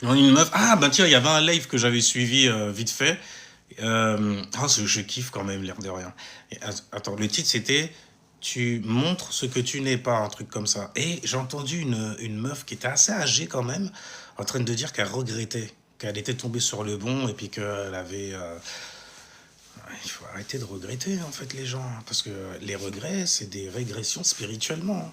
Une meuf. Ah, bah tiens, il y avait un live que j'avais suivi vite fait. Je kiffe quand même, l'air de rien. Et, attends, le titre c'était Tu montres ce que tu n'es pas, un truc comme ça. Et j'ai entendu une meuf qui était assez âgée quand même, en train de dire qu'elle regrettait, qu'elle était tombée sur le bon et puis qu'elle avait. Il faut arrêter de regretter en fait les gens, parce que les regrets, c'est des régressions spirituellement.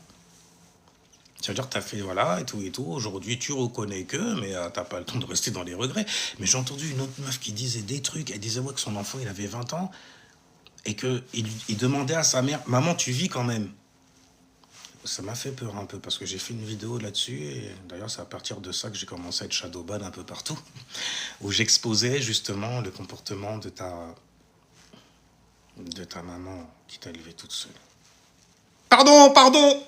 Ça veut dire que tu as fait, voilà, et tout. Aujourd'hui, tu reconnais que, mais t'as pas le temps de rester dans les regrets. Mais j'ai entendu une autre meuf qui disait des trucs. Elle disait, ouais, que son enfant, il avait 20 ans. Et qu'il demandait à sa mère, maman, tu vis quand même. Ça m'a fait peur un peu parce que j'ai fait une vidéo là-dessus. Et d'ailleurs, c'est à partir de ça que j'ai commencé à être shadowban un peu partout. Où j'exposais justement le comportement de ta maman qui t'a élevé toute seule. Pardon, pardon!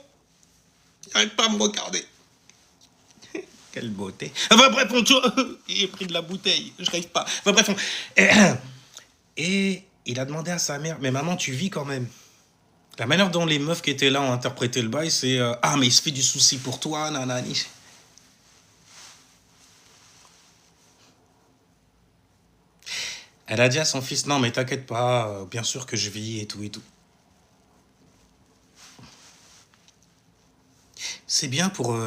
Arrête pas à me regarder. Quelle beauté. Enfin bref, il est pris de la bouteille. Je rêve pas. Enfin bref, et il a demandé à sa mère, mais maman, tu vis quand même. La manière dont les meufs qui étaient là ont interprété le bail, c'est ah, mais il se fait du souci pour toi, nanani. Elle a dit à son fils, non, mais t'inquiète pas, bien sûr que je vis et tout et tout. C'est bien pour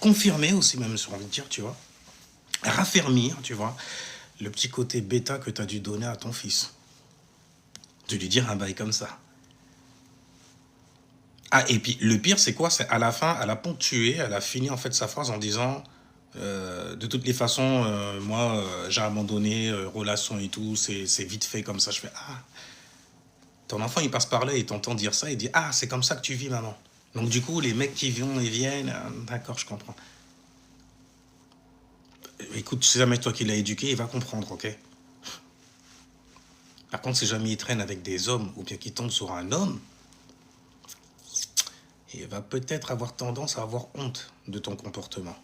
confirmer aussi, même, j'ai envie de dire, tu vois. Raffermir, tu vois, le petit côté bêta que tu as dû donner à ton fils. De lui dire un bail comme ça. Ah, et puis le pire, c'est quoi? C'est à la fin, elle a ponctué, elle a fini en fait sa phrase en disant de toutes les façons, moi, j'ai abandonné, relation et tout, c'est vite fait comme ça. Je fais ah, ton enfant, il passe par là, il t'entend dire ça, il dit ah, c'est comme ça que tu vis, maman. Donc du coup, les mecs qui viennent et viennent, d'accord, je comprends. Écoute, si jamais toi qui l'as éduqué, il va comprendre, ok? Par contre, si jamais il traîne avec des hommes ou bien qu'il tombe sur un homme, il va peut-être avoir tendance à avoir honte de ton comportement.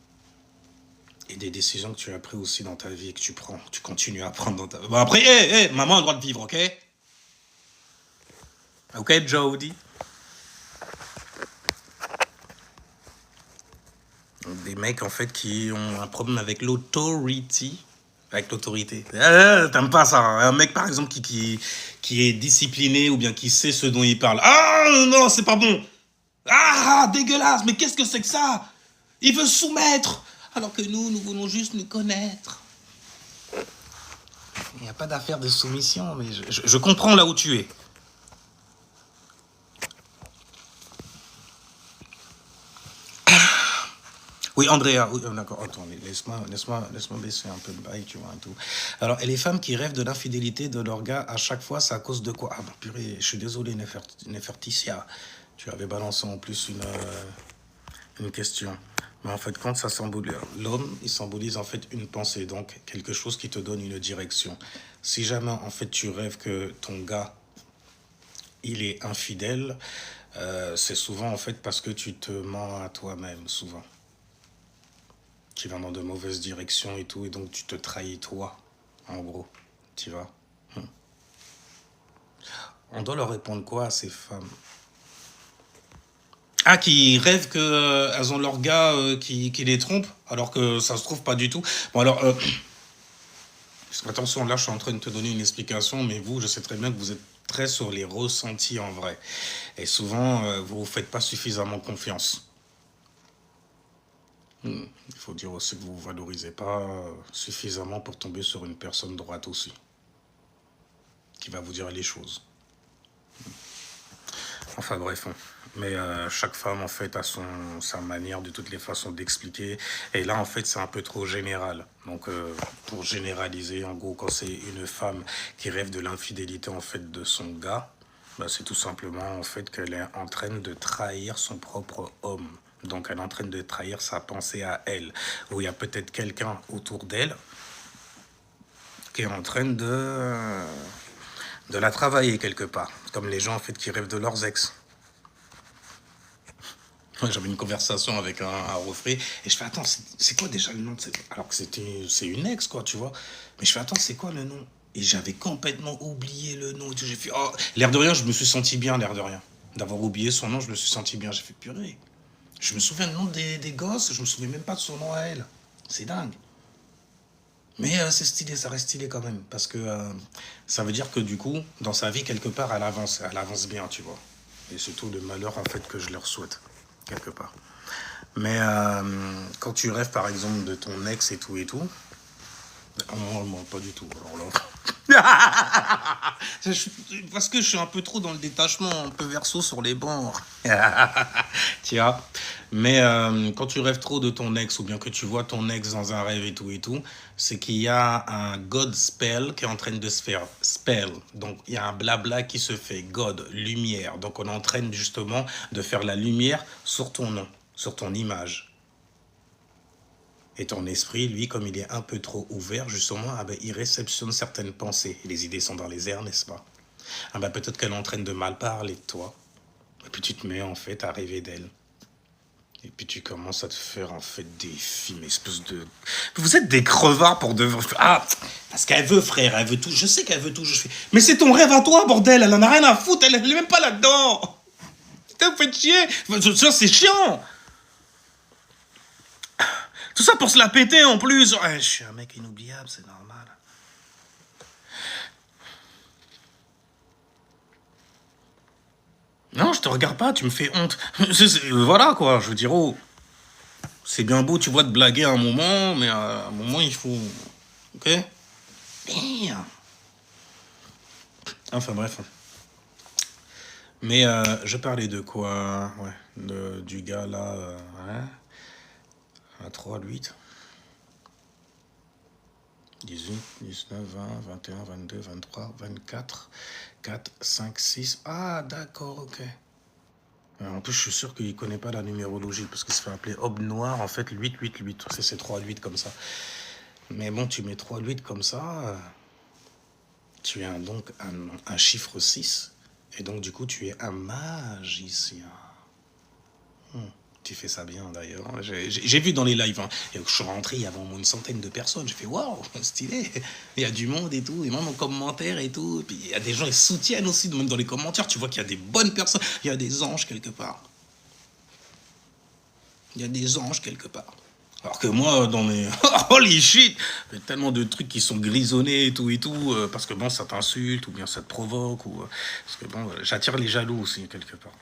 Et des décisions que tu as prises aussi dans ta vie et que tu prends, tu continues à prendre dans ta vie. Bon après, maman a le droit de vivre, ok? Ok, Jody? Des mecs, en fait, qui ont un problème avec l'autorité. Avec l'autorité. T'aimes pas ça, hein? Un mec, par exemple, qui est discipliné ou bien qui sait ce dont il parle. Ah non, c'est pas bon! Ah, dégueulasse, mais qu'est-ce que c'est que ça? Il veut soumettre, alors que nous voulons juste nous connaître. Il n'y a pas d'affaire de soumission, mais je comprends là où tu es. Oui, Andrea, oui, d'accord, attends, laisse-moi baisser un peu le bail, tu vois, et tout. Alors, et les femmes qui rêvent de l'infidélité de leur gars, à chaque fois, c'est à cause de quoi? Ah, bah, purée, je suis désolé, Nefertitia. Tu avais balancé en plus une question. Mais en fait, quand ça symbolise, l'homme, il symbolise en fait une pensée, donc quelque chose qui te donne une direction. Si jamais, en fait, tu rêves que ton gars, il est infidèle, c'est souvent, en fait, parce que tu te mens à toi-même, souvent. Qui va dans de mauvaises directions et tout, et donc tu te trahis toi, en gros, tu vois. On doit leur répondre quoi à ces femmes? Ah, qui rêvent que elles ont leur gars qui les trompe, alors que ça se trouve pas du tout. Bon alors, attention, là je suis en train de te donner une explication, mais vous, je sais très bien que vous êtes très sur les ressentis en vrai. Et souvent, vous ne faites pas suffisamment confiance. Il faut dire aussi que vous ne vous valorisez pas suffisamment pour tomber sur une personne droite aussi, qui va vous dire les choses. Enfin bref, mais chaque femme en fait a sa manière de toutes les façons d'expliquer. Et là en fait c'est un peu trop général. Donc pour généraliser, en gros quand c'est une femme qui rêve de l'infidélité en fait de son gars, bah, c'est tout simplement en fait qu'elle est en train de trahir son propre homme. Donc elle est en train de trahir sa pensée à elle. Où il y a peut-être quelqu'un autour d'elle qui est en train de la travailler quelque part. Comme les gens en fait qui rêvent de leurs ex. J'avais une conversation avec un refrain et je fais attends, c'est quoi déjà le nom de cette... Alors que c'est une ex quoi, tu vois. Mais je fais attends, c'est quoi le nom? Et j'avais complètement oublié le nom et tout. J'ai fait oh, l'air de rien, je me suis senti bien, l'air de rien. D'avoir oublié son nom, je me suis senti bien. J'ai fait purée. Je me souviens du nom des gosses, je me souviens même pas de son nom à elle. C'est dingue. Mais c'est stylé, ça reste stylé quand même. Parce que ça veut dire que du coup, dans sa vie, quelque part, elle avance bien, tu vois. Et c'est tout le malheur en fait que je leur souhaite, quelque part. Mais quand tu rêves par exemple de ton ex et tout, non, pas du tout. Alors là, Parce que je suis un peu trop dans le détachement, un peu verso sur les bancs. Tu vois. Mais quand tu rêves trop de ton ex, ou bien que tu vois ton ex dans un rêve et tout, c'est qu'il y a un God spell qui est en train de se faire. Spell. Donc il y a un blabla qui se fait. God, lumière. Donc on est en train justement de faire la lumière sur ton nom, sur ton image. Et ton esprit, lui, comme il est un peu trop ouvert, justement, ah ben, il réceptionne certaines pensées. Et les idées sont dans les airs, n'est-ce pas? Ah ben, peut-être qu'elle est en train de mal parler de toi. Et puis tu te mets en fait à rêver d'elle. Et puis tu commences à te faire en fait des films, espèce de... Vous êtes des crevards pour de... Ah, parce qu'elle veut, frère, elle veut tout. Je sais qu'elle veut tout. Je fais... Mais c'est ton rêve à toi, bordel. Elle en a rien à foutre. Elle est même pas là-dedans. Putain, vous faites chier. Ça, c'est chiant. Tout ça pour se la péter en plus. Ouais, je suis un mec inoubliable, c'est normal. Non, je te regarde pas, tu me fais honte. Voilà quoi, je veux dire, oh, c'est bien beau, tu vois, de blaguer à un moment, mais à un moment, il faut... Ok? Damn. Enfin bref. Mais je parlais de quoi? Ouais, du gars là, hein, à 3, 8. 18, 19, 20, 21, 22, 23, 24, 4, 5, 6. Ah, d'accord, ok. En plus, je suis sûr qu'il ne connaît pas la numérologie, parce qu'il se fait appeler Homme Noir, en fait, 8, 8, 8. C'est 3, 8 comme ça. Mais bon, tu mets 3, 8 comme ça, tu es donc un chiffre 6. Et donc, du coup, tu es un magicien. Tu fais ça bien d'ailleurs. J'ai vu dans les lives. Hein. Et je suis rentré, il y avait au moins une centaine de personnes. J'ai fait waouh, stylé. Il y a du monde et tout. Et même en commentaire et tout. Et puis il y a des gens qui soutiennent aussi, même dans les commentaires. Tu vois qu'il y a des bonnes personnes. Il y a des anges quelque part. Il y a des anges quelque part. Alors que moi, dans mes... Holy shit! Il y a tellement de trucs qui sont grisonnés et tout, parce que bon, ça t'insulte, ou bien ça te provoque, ou... parce que bon, j'attire les jaloux aussi, quelque part.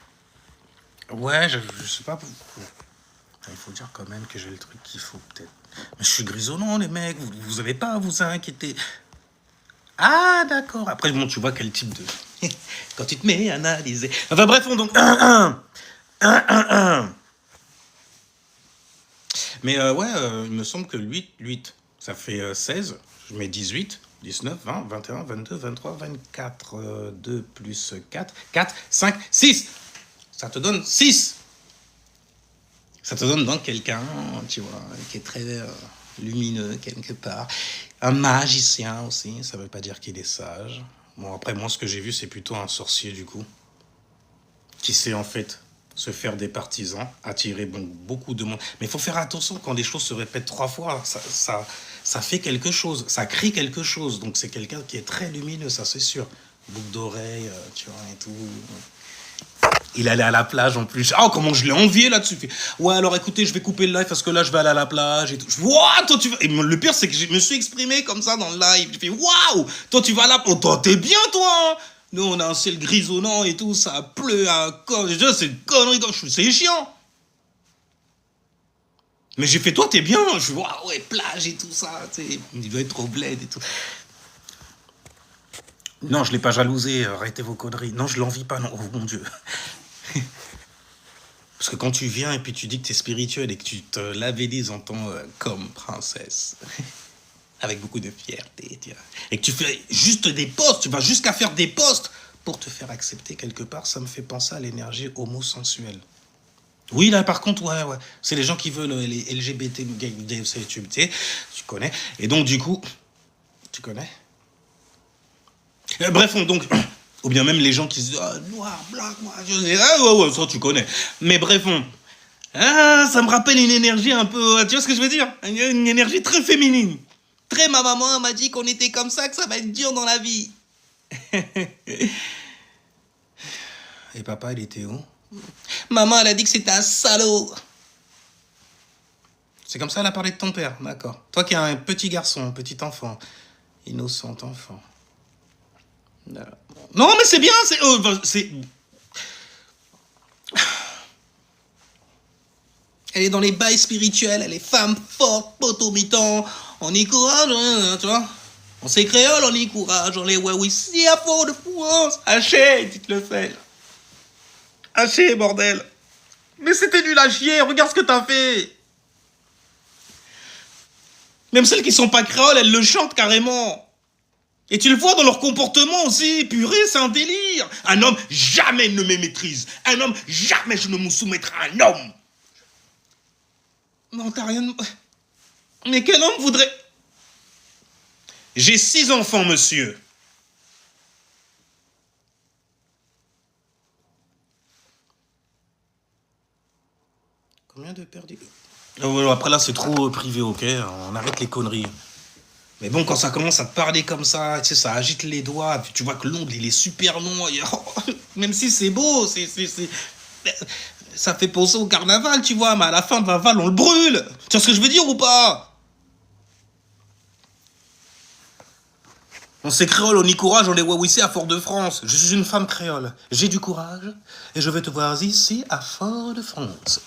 Ouais, je sais pas pourquoi. Il faut dire quand même que j'ai le truc qu'il faut, peut-être. Mais je suis grisonnant, les mecs. Vous avez pas à vous inquiéter. Ah, d'accord. Après, bon, tu vois quel type de... Quand tu te mets à analyser... Enfin, bref, on donc... Mais ouais, il me semble que 8, ça fait 16. Je mets 18, 19, 20, 21, 22, 23, 24. 2 plus 4. 4, 5, 6. Ça te donne 6. Ça te donne donc quelqu'un, tu vois, qui est très lumineux quelque part. Un magicien aussi, ça veut pas dire qu'il est sage. Bon, après, moi, ce que j'ai vu, c'est plutôt un sorcier, du coup, qui sait, en fait, se faire des partisans, attirer bon, beaucoup de monde. Mais il faut faire attention, quand des choses se répètent 3 fois, ça fait quelque chose, ça crée quelque chose. Donc, c'est quelqu'un qui est très lumineux, ça, c'est sûr. Boucle d'oreille, tu vois, et tout... Il allait à la plage en plus. Oh, comment je l'ai envié là-dessus. Ouais, alors écoutez, je vais couper le live parce que là, je vais aller à la plage et tout. Waouh, toi, tu vas... Et le pire, c'est que je me suis exprimé comme ça dans le live. J'ai fait, waouh, toi, tu vas là. Oh, toi, t'es bien, toi. Hein. Nous, on a un ciel grisonnant et tout. Ça pleut à corps. C'est une connerie. C'est chiant. Mais j'ai fait, toi, t'es bien. Je fais, waouh, ouais, plage et tout ça. T'sais. Il doit être au bled et tout. Non, je l'ai pas jalousé. Arrêtez vos conneries. Non, je l'envie pas. Non, oh mon Dieu. Parce que quand tu viens et puis tu dis que tu es spirituel et que tu te labellises en tant comme princesse, avec beaucoup de fierté, tu vois, et que tu fais juste des posts, tu vas jusqu'à faire des posts pour te faire accepter quelque part, ça me fait penser à l'énergie homosensuelle. Oui, là, par contre, ouais. C'est les gens qui veulent les LGBT, tu connais. Et donc, du coup, tu connais. Bref, donc... Ou bien même les gens qui se disent noir, blanc, ouais, ça tu connais. Mais bref, ça me rappelle une énergie un peu, tu vois ce que je veux dire? Une énergie très féminine. Très, ma maman m'a dit qu'on était comme ça, que ça va être dur dans la vie. Et papa, il était où? Maman, elle a dit que c'était un salaud. C'est comme ça, elle a parlé de ton père, d'accord. Toi qui es un petit garçon, un petit enfant, innocent enfant. Non, mais c'est bien, c'est... Elle est dans les bails spirituels, elle est femme forte, poteau mitant, on y courage, tu vois. On sait créole, on y courage, on les ouais, oui, si à fond de France. Haché, dites-le fait. Haché, bordel. Mais c'était nul à chier, regarde ce que t'as fait. Même celles qui sont pas créoles, elles le chantent carrément. Et tu le vois dans leur comportement aussi. Purée, c'est un délire. Un homme, jamais ne me maîtrise. Un homme, jamais je ne me soumettrai à un homme. Non, t'as rien de... Mais quel homme voudrait... J'ai 6 enfants, monsieur. Combien de perdus? Après là, c'est trop privé, ok? On arrête les conneries. Mais bon, quand ça commence à te parler comme ça, tu sais, ça agite les doigts, puis tu vois que l'ongle, il est super long. Même si c'est beau, ça fait penser au carnaval, tu vois, mais à la fin de Val, on le brûle. Tu vois ce que je veux dire ou pas? On sait créole, on y courage, on les voit ici à Fort-de-France. Je suis une femme créole. J'ai du courage et je vais te voir ici à Fort-de-France.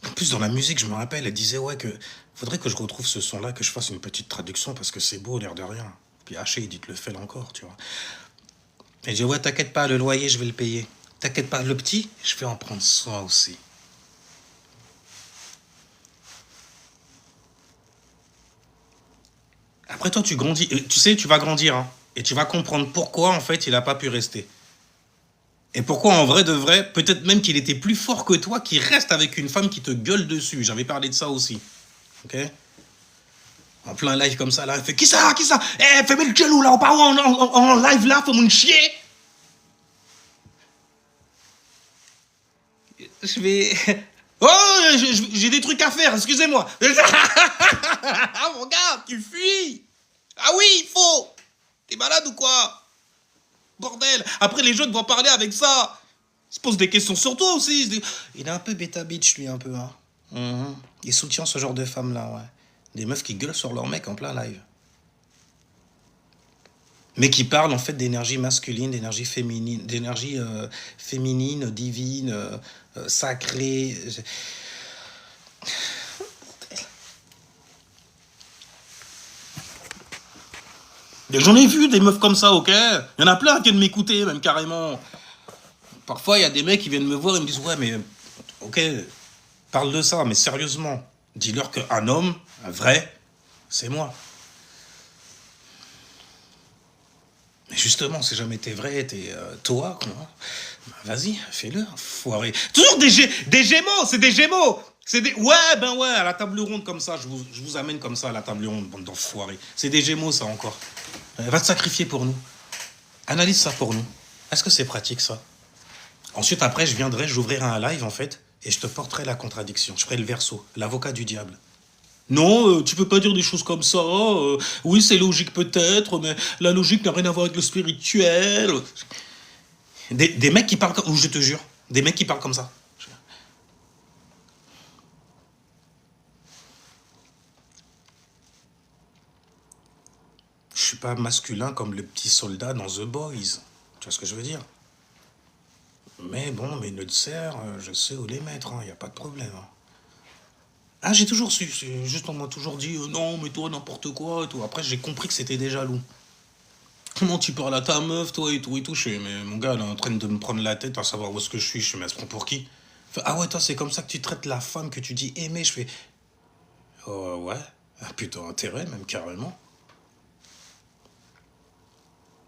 En plus, dans la musique, je me rappelle, elle disait ouais que faudrait que je retrouve ce son-là, que je fasse une petite traduction parce que c'est beau, l'air de rien. Puis Haché, il dit le fait encore, tu vois. Et je dis ouais, t'inquiète pas, le loyer, je vais le payer. T'inquiète pas, le petit, je vais en prendre soin aussi. Après toi, tu grandis, tu sais, tu vas grandir, hein, et tu vas comprendre pourquoi en fait il a pas pu rester. Et pourquoi en vrai de vrai, peut-être même qu'il était plus fort que toi, qui reste avec une femme qui te gueule dessus. J'avais parlé de ça aussi. Ok? En plein live comme ça, là, elle fait qui ça? Qui ça? Eh, fais-moi le gelou là, en live là, faut mon chier. Je vais. Oh, j'ai des trucs à faire, excusez-moi. Ah, mon gars, tu fuis. Ah oui, il faut. T'es malade ou quoi? Bordel. Après, les jeunes vont parler avec ça. Ils se posent des questions sur toi aussi. Il est un peu bêta bitch, lui, un peu. Hein. Il soutient ce genre de femmes-là, ouais. Des meufs qui gueulent sur leur mec en plein live. Mais qui parlent en fait d'énergie masculine, d'énergie féminine, féminine, divine, sacrée. J'en ai vu des meufs comme ça, ok? Il y en a plein qui viennent m'écouter, même carrément. Parfois, il y a des mecs qui viennent me voir et me disent ouais, mais ok, parle de ça, mais sérieusement, dis-leur qu'un homme, un vrai, c'est moi. Mais justement, si jamais t'es vrai, t'es toi, quoi. Bah, vas-y, fais-le, foiré. Toujours des gémeaux, c'est des gémeaux. Ouais, ben ouais, à la table ronde comme ça, je vous amène comme ça à la table ronde, bande d'enfoirés. C'est des gémeaux, ça encore. Va te sacrifier pour nous. Analyse ça pour nous. Est-ce que c'est pratique, ça? Ensuite, après, j'ouvrirai un live, en fait, et je te porterai la contradiction. Je ferai le verso, l'avocat du diable. Non, tu peux pas dire des choses comme ça. Oui, c'est logique peut-être, mais la logique n'a rien à voir avec le spirituel. Des mecs qui parlent comme... Je te jure, des mecs qui parlent comme ça. Je suis pas masculin comme le petit soldat dans The Boys. Tu vois ce que je veux dire? Mais bon, mes nœuds de serre, je sais où les mettre, il n'y a pas de problème. Hein. Ah, j'ai toujours su, juste on m'a toujours dit non, mais toi, n'importe quoi, et tout. Après, j'ai compris que c'était des jaloux. Comment tu parles à ta meuf, toi, et tout, et tout. Je fais, mais mon gars, elle est en train de me prendre la tête à savoir où est-ce que je suis. Je fais, mais elle se prend pour qui? Fait, ah ouais, toi, c'est comme ça que tu traites la femme que tu dis aimer. Je fais, oh ouais, ah, plutôt intérêt, même carrément.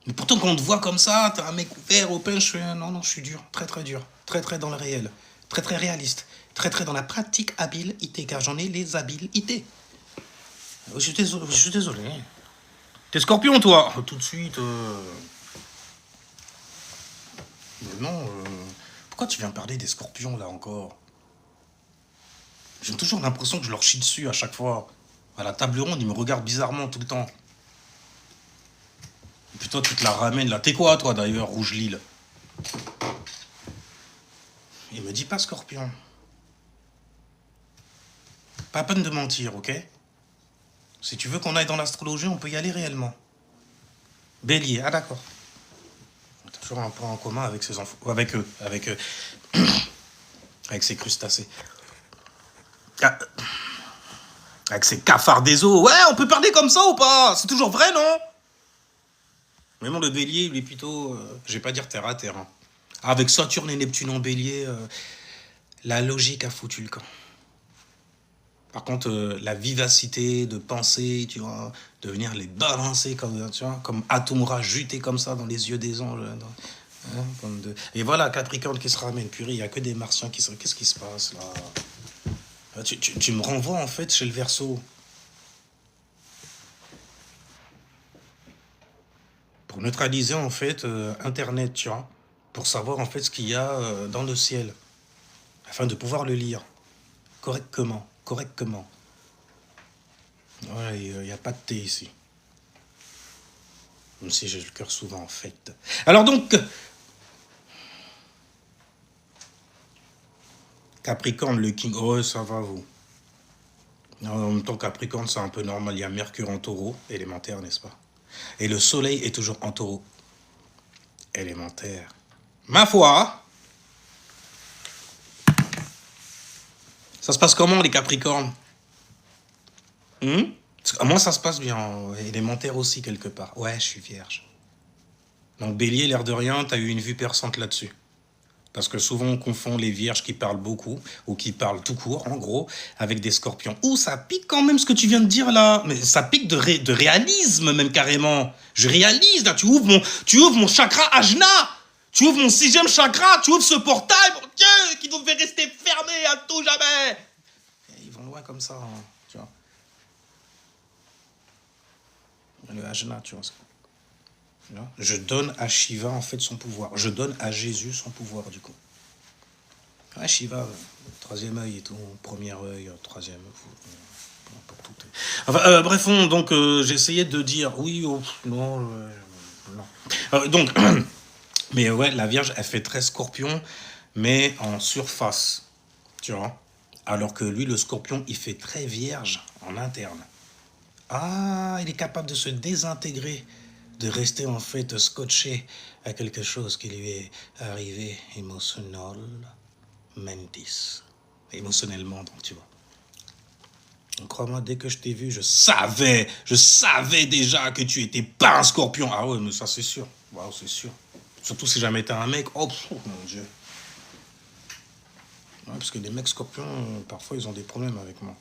Mais pourtant, quand on te voit comme ça, t'as un mec ouvert, open, je fais, non, non, je suis dur, très, très dur, très, très dans le réel, très, très réaliste, très, très dans la pratique habileté, car j'en ai les habiletés. Je suis désolé, je suis désolé. T'es scorpion, toi? Tout de suite. Mais non, pourquoi tu viens parler des scorpions, là, encore? J'ai toujours l'impression que je leur chie dessus à chaque fois. À la table ronde, ils me regardent bizarrement tout le temps. Et puis toi, tu te la ramènes, là. T'es quoi, toi, d'ailleurs, Rouge Lille? Il me dit pas scorpion. Pas peine de mentir, ok? Si tu veux qu'on aille dans l'astrologie, on peut y aller réellement. Bélier, ah d'accord. T'as toujours un point en commun avec ces enfants. Avec eux. Avec ces crustacés. Ah. Avec ses cafards des eaux. Ouais, on peut parler comme ça ou pas? C'est toujours vrai, non? Mais bon, le bélier, il est plutôt, je vais pas dire terre à terre, hein. Avec Saturne et Neptune en bélier, la logique a foutu le camp. Par contre, la vivacité de penser, tu vois, de venir les balancer comme, tu vois, comme Atumra juté comme ça dans les yeux des anges. Et voilà, Capricorne qui se ramène. Purée, il n'y a que des martiens qui se... Qu'est-ce qui se passe là? Tu me renvoies en fait chez le Verseau. Pour neutraliser en fait Internet, tu vois. Pour savoir en fait ce qu'il y a dans le ciel. Afin de pouvoir le lire correctement. Ouais, il n'y a pas de thé ici. Même si j'ai le cœur souvent en fait. Alors donc, Capricorne, le king. Oh, ça va vous. En même temps, Capricorne, c'est un peu normal. Il y a Mercure en taureau, élémentaire, n'est-ce pas? Et le soleil est toujours en taureau, élémentaire. Ma foi, ça se passe comment les Capricornes? Moi, ça se passe bien. Élémentaire aussi, quelque part. Ouais, je suis vierge. Donc, bélier, l'air de rien, t'as eu une vue perçante là-dessus. Parce que souvent, on confond les vierges qui parlent beaucoup, ou qui parlent tout court, en gros, avec des scorpions. Ouh, ça pique quand même ce que tu viens de dire là. Mais ça pique de réalisme, même carrément. Je réalise, là, tu ouvres mon chakra ajna. Tu ouvres mon 6e chakra, tu ouvres ce portail, mon Dieu, qui devait rester fermé à tout jamais. Et ils vont loin comme ça, hein, tu vois. Le ajna, tu vois. Je donne à Shiva en fait son pouvoir. Je donne à Jésus son pouvoir du coup. Ouais, Shiva, troisième œil et tout, premier œil, troisième. Enfin, bref, donc j'essayais de dire oui, oh, non, non. Donc, mais ouais, la Vierge, elle fait très Scorpion, mais en surface, tu vois. Alors que lui, le Scorpion, il fait très Vierge en interne. Ah, il est capable de se désintégrer, de rester en fait scotché à quelque chose qui lui est arrivé émotionnellement, donc tu vois. Donc, crois-moi, dès que je t'ai vu, je savais déjà que tu étais pas un Scorpion. Ah ouais, mais ça c'est sûr, wow, c'est sûr. Surtout si jamais t'es un mec, oh mon Dieu. Ouais, parce que les mecs Scorpions, parfois ils ont des problèmes avec moi.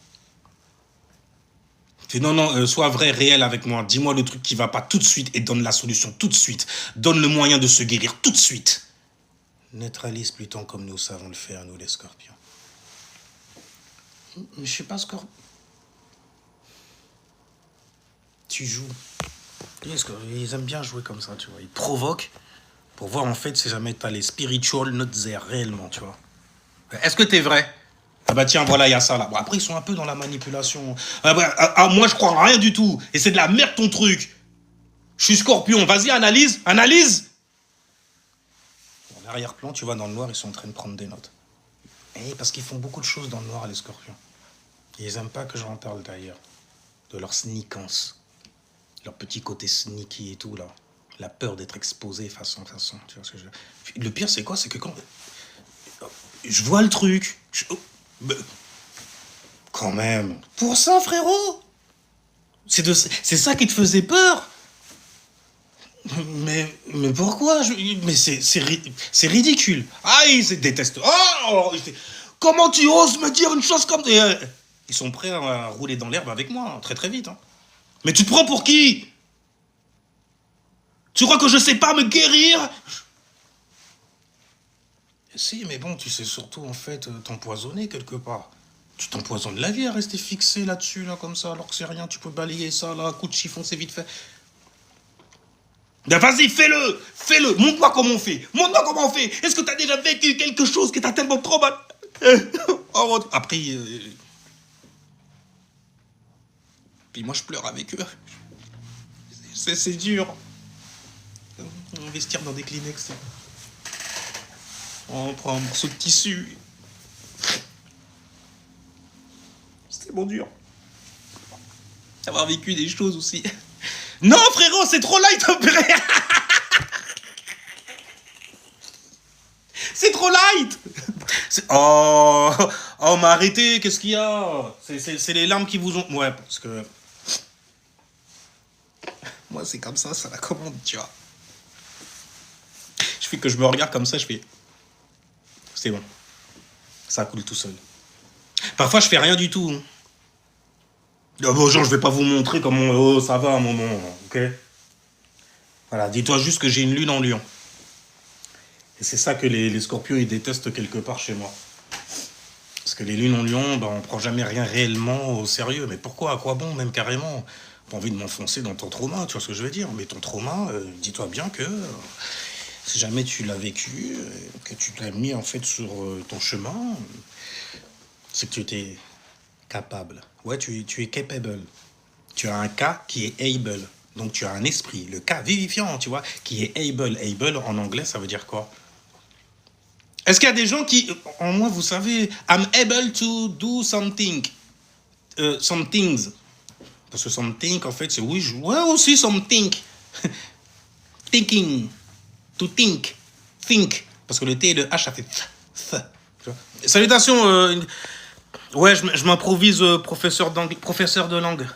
Non, sois vrai, réel avec moi. Dis-moi le truc qui va pas tout de suite et donne la solution tout de suite. Donne le moyen de se guérir tout de suite. Neutralise Pluton comme nous savons le faire, nous les Scorpions. Mais je suis pas Scorpion. Tu joues. Ils aiment bien jouer comme ça, tu vois. Ils provoquent pour voir en fait si jamais t'as les spiritual notes réellement, tu vois. Est-ce que t'es vrai? Ah bah tiens, voilà, il y a ça là. Bon, après, ils sont un peu dans la manipulation. Moi, je crois en rien du tout. Et c'est de la merde ton truc. Je suis Scorpion. Vas-y, analyse. En arrière-plan, tu vois, dans le noir, ils sont en train de prendre des notes. Et parce qu'ils font beaucoup de choses dans le noir, les Scorpions. Et ils aiment pas que j'en parle d'ailleurs. De leur sneakance. Leur petit côté sneaky et tout, là. La peur d'être exposé façon. Tu vois ce que je... Le pire, c'est quoi? C'est que quand... Je vois le truc. Quand même. Pour ça, frérot. C'est ça qui te faisait peur. Mais pourquoi? Mais c'est ridicule. Ah, ils détestent. Oh, comment tu oses me dire une chose comme... Ils sont prêts à rouler dans l'herbe avec moi, très très vite. Hein. Mais tu te prends pour qui? Tu crois que je sais pas me guérir? Si, mais bon, tu sais surtout, en fait, t'empoisonner quelque part. Tu t'empoisonnes la vie à rester fixé là-dessus, là, comme ça, alors que c'est rien, tu peux balayer ça, là, coup de chiffon, c'est vite fait. Ben vas-y, fais-le, montre-moi comment on fait, Est-ce que t'as déjà vécu quelque chose qui t'a tellement trop mal? Après, puis moi je pleure avec eux. C'est dur. Investir dans des Kleenex. On prend un morceau de tissu. C'est bon dur. Avoir vécu des choses aussi. Non, frérot, c'est trop light, frère. C'est trop light. Oh, Oh, mais arrêtez, qu'est-ce qu'il y a? C'est les larmes qui vous ont... Ouais, parce que... Moi, c'est comme ça la commande, tu vois. Je fais que je me regarde comme ça, je fais... C'est bon. Ça coule tout seul. Parfois, je fais rien du tout. Ah bon, genre, je vais pas vous montrer comment... Oh, ça va, un moment, ok? Voilà, dis-toi juste que j'ai une lune en lion. Et c'est ça que les scorpions, ils détestent quelque part chez moi. Parce que les lunes en lion, ben, on prend jamais rien réellement au sérieux. Mais pourquoi? À quoi bon, même carrément? Pas envie de m'enfoncer dans ton trauma, tu vois ce que je veux dire? Mais ton trauma, dis-toi bien que si jamais tu l'as vécu, que tu l'as mis en fait sur ton chemin, c'est que tu étais capable. Ouais, tu es capable. Tu as un K qui est able. Donc tu as un esprit, le K vivifiant, tu vois, qui est able. Able en anglais, ça veut dire quoi? Est-ce qu'il y a des gens qui, en moi, vous savez, I'm able to do something, some things. Parce que something, en fait, c'est oui, ouais, aussi something. Thinking, to think. Parce que le T et le H, ça fait th. Salutations, ouais, je m'improvise professeur de langue.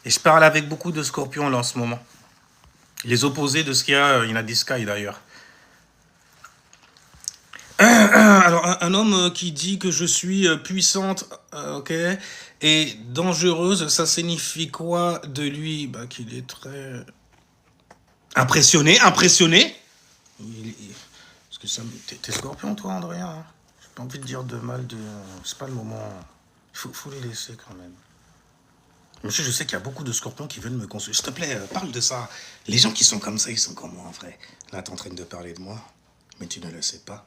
Et je parle avec beaucoup de scorpions là en ce moment. Les opposés de ce qu'il y a in the sky d'ailleurs. Alors, un homme qui dit que je suis puissante, ok, et dangereuse, ça signifie quoi de lui? Bah, qu'il est très impressionné. Parce que ça, t'es scorpion, toi, Andrea, hein. J'ai pas envie de dire de mal de... C'est pas le moment. Faut les laisser quand même. Monsieur, je sais qu'il y a beaucoup de scorpions qui veulent me consulter. S'il te plaît, parle de ça. Les gens qui sont comme ça, ils sont comme moi, en vrai. Là, t'es en train de parler de moi, mais tu ne le sais pas.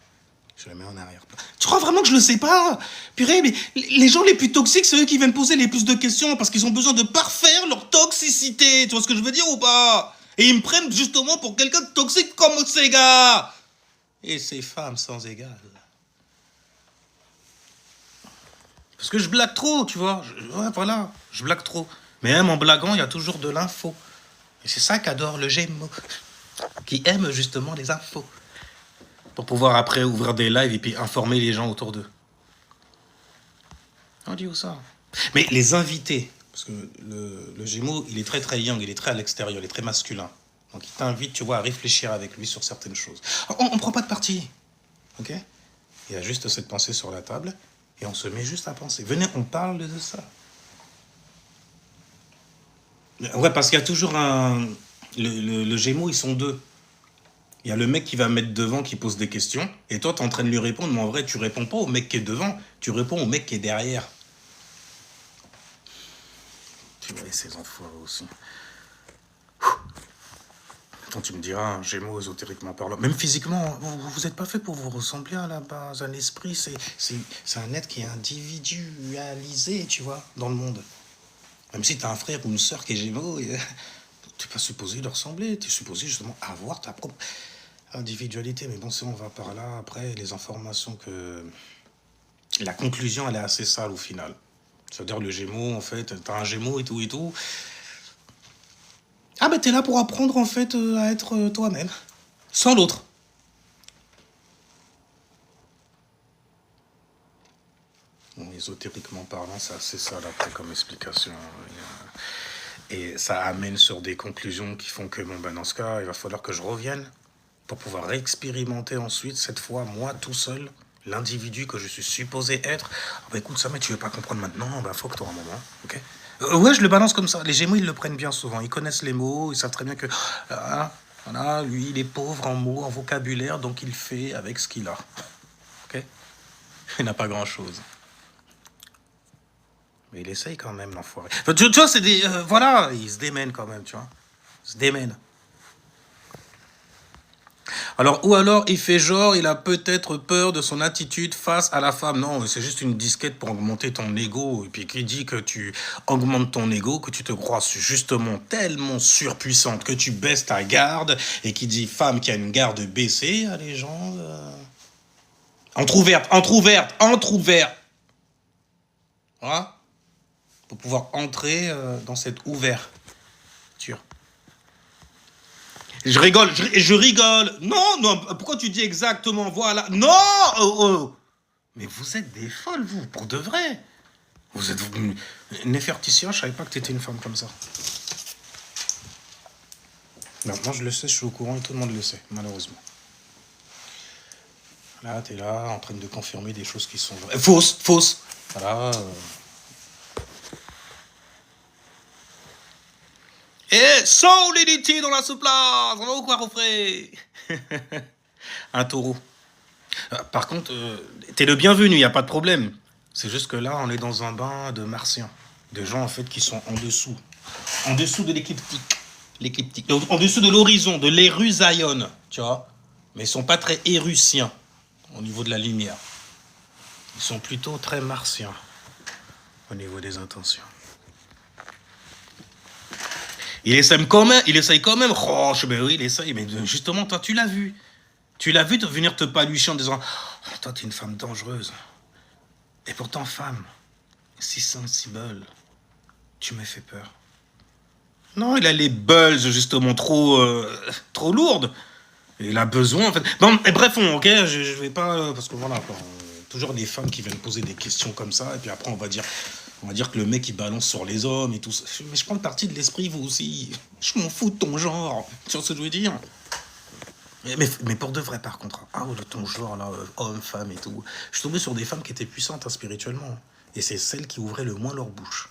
Je le mets en arrière-plan. Tu crois vraiment que je le sais pas? Purée, mais les gens les plus toxiques, c'est eux qui viennent poser les plus de questions parce qu'ils ont besoin de parfaire leur toxicité. Tu vois ce que je veux dire ou pas? Et ils me prennent justement pour quelqu'un de toxique comme ces gars. Et ces femmes sans égale. Parce que je blague trop, tu vois. Ouais, voilà, je blague trop. Mais même en blaguant, il y a toujours de l'info. Et c'est ça qu'adore le Gémeaux. Qui aime justement les infos. Pour pouvoir après ouvrir des lives et puis informer les gens autour d'eux. On dit où ça? Mais les invités, parce que le Gémeaux, il est très très young, il est très à l'extérieur, il est très masculin. Donc il t'invite, tu vois, à réfléchir avec lui sur certaines choses. On ne prend pas de parti, ok? Il y a juste cette pensée sur la table et on se met juste à penser. Venez, on parle de ça. Ouais, parce qu'il y a toujours un... Le Gémeaux, ils sont deux. Il y a le mec qui va mettre devant, qui pose des questions, et toi, tu es en train de lui répondre, mais en vrai, tu réponds pas au mec qui est devant, tu réponds au mec qui est derrière. Tu vois, ces enfoirés aussi. Quand tu me diras, Gémeaux, ésotériquement parlant, même physiquement, vous n'êtes pas fait pour vous ressembler à la base. Un esprit, c'est un être qui est individualisé, tu vois, dans le monde. Même si tu as un frère ou une sœur qui est Gémeaux, tu n'es pas supposé leur ressembler, tu es supposé justement avoir ta propre individualité. Mais bon, si on va par là, après, les informations que... La conclusion, elle est assez sale au final. C'est-à-dire le Gémeaux, en fait, t'as un Gémeaux et tout et tout. Ah ben t'es là pour apprendre en fait à être toi-même, sans l'autre. Bon, ésotériquement parlant, c'est assez sale après comme explication. Et ça amène sur des conclusions qui font que, bon ben dans ce cas, il va falloir que je revienne pour pouvoir réexpérimenter ensuite, cette fois, moi tout seul, l'individu que je suis supposé être. Ah bah écoute, ça, mais tu veux pas comprendre maintenant, bah faut que tu aies un moment, ok? Ouais, je le balance comme ça. Les Gémeaux, ils le prennent bien souvent. Ils connaissent les mots, ils savent très bien que... voilà, lui, il est pauvre en mots, en vocabulaire, donc il fait avec ce qu'il a. Ok? Il n'a pas grand-chose. Mais il essaye quand même, l'enfoiré. Enfin, tu vois, c'est des... voilà, il se démène quand même, tu vois. Il se démène. Alors, ou alors, il fait genre, il a peut-être peur de son attitude face à la femme. Non, c'est juste une disquette pour augmenter ton ego. Et puis, qui dit que tu augmentes ton ego, que tu te crois justement tellement surpuissante que tu baisses ta garde, et qui dit femme qui a une garde baissée, les gens... Entrouverte. Voilà. Pour pouvoir entrer dans cette ouverture. Je rigole, je rigole. Non, non, pourquoi tu dis exactement, voilà. Non oh, oh. Mais vous êtes des folles, vous, pour de vrai. Vous êtes... Néfertitia, je savais pas que t'étais une femme comme ça. Non, moi, je le sais, je suis au courant et tout le monde le sait, malheureusement. Là, t'es là, en train de confirmer des choses qui sont vraies. Fausses, fausses. Voilà. Et solidité dans la souplesse, on va vous croire au frais. Un taureau. Par contre, t'es le bienvenu, il n'y a pas de problème. C'est juste que là, on est dans un bain de martiens. De gens, en fait, qui sont en dessous. En dessous de l'écliptique. L'écliptique. En dessous de l'horizon, de l'Érusaion, tu vois. Mais ils sont pas très érusiens au niveau de la lumière. Ils sont plutôt très martiens au niveau des intentions. Il essaye quand même. Oh, ben oui, il essaye. Mais justement, toi, tu l'as vu. Tu l'as vu venir te palucher en disant oh, toi, t'es une femme dangereuse. Et pourtant, femme, si sensible, tu me fais peur. Non, il a les bulles, justement, trop lourdes. Il a besoin, en fait. Bon, et bref, ok, je vais pas... Parce que voilà, quoi, toujours des femmes qui viennent poser des questions comme ça, et puis après, on va dire que le mec, il balance sur les hommes et tout ça. Mais je prends le parti de l'esprit, vous aussi. Je m'en fous de ton genre. Tu vois ce que je veux dire ? Mais pour de vrai, par contre, de ton genre, là, homme, femme et tout, je suis tombé sur des femmes qui étaient puissantes hein, spirituellement. Et c'est celles qui ouvraient le moins leur bouche.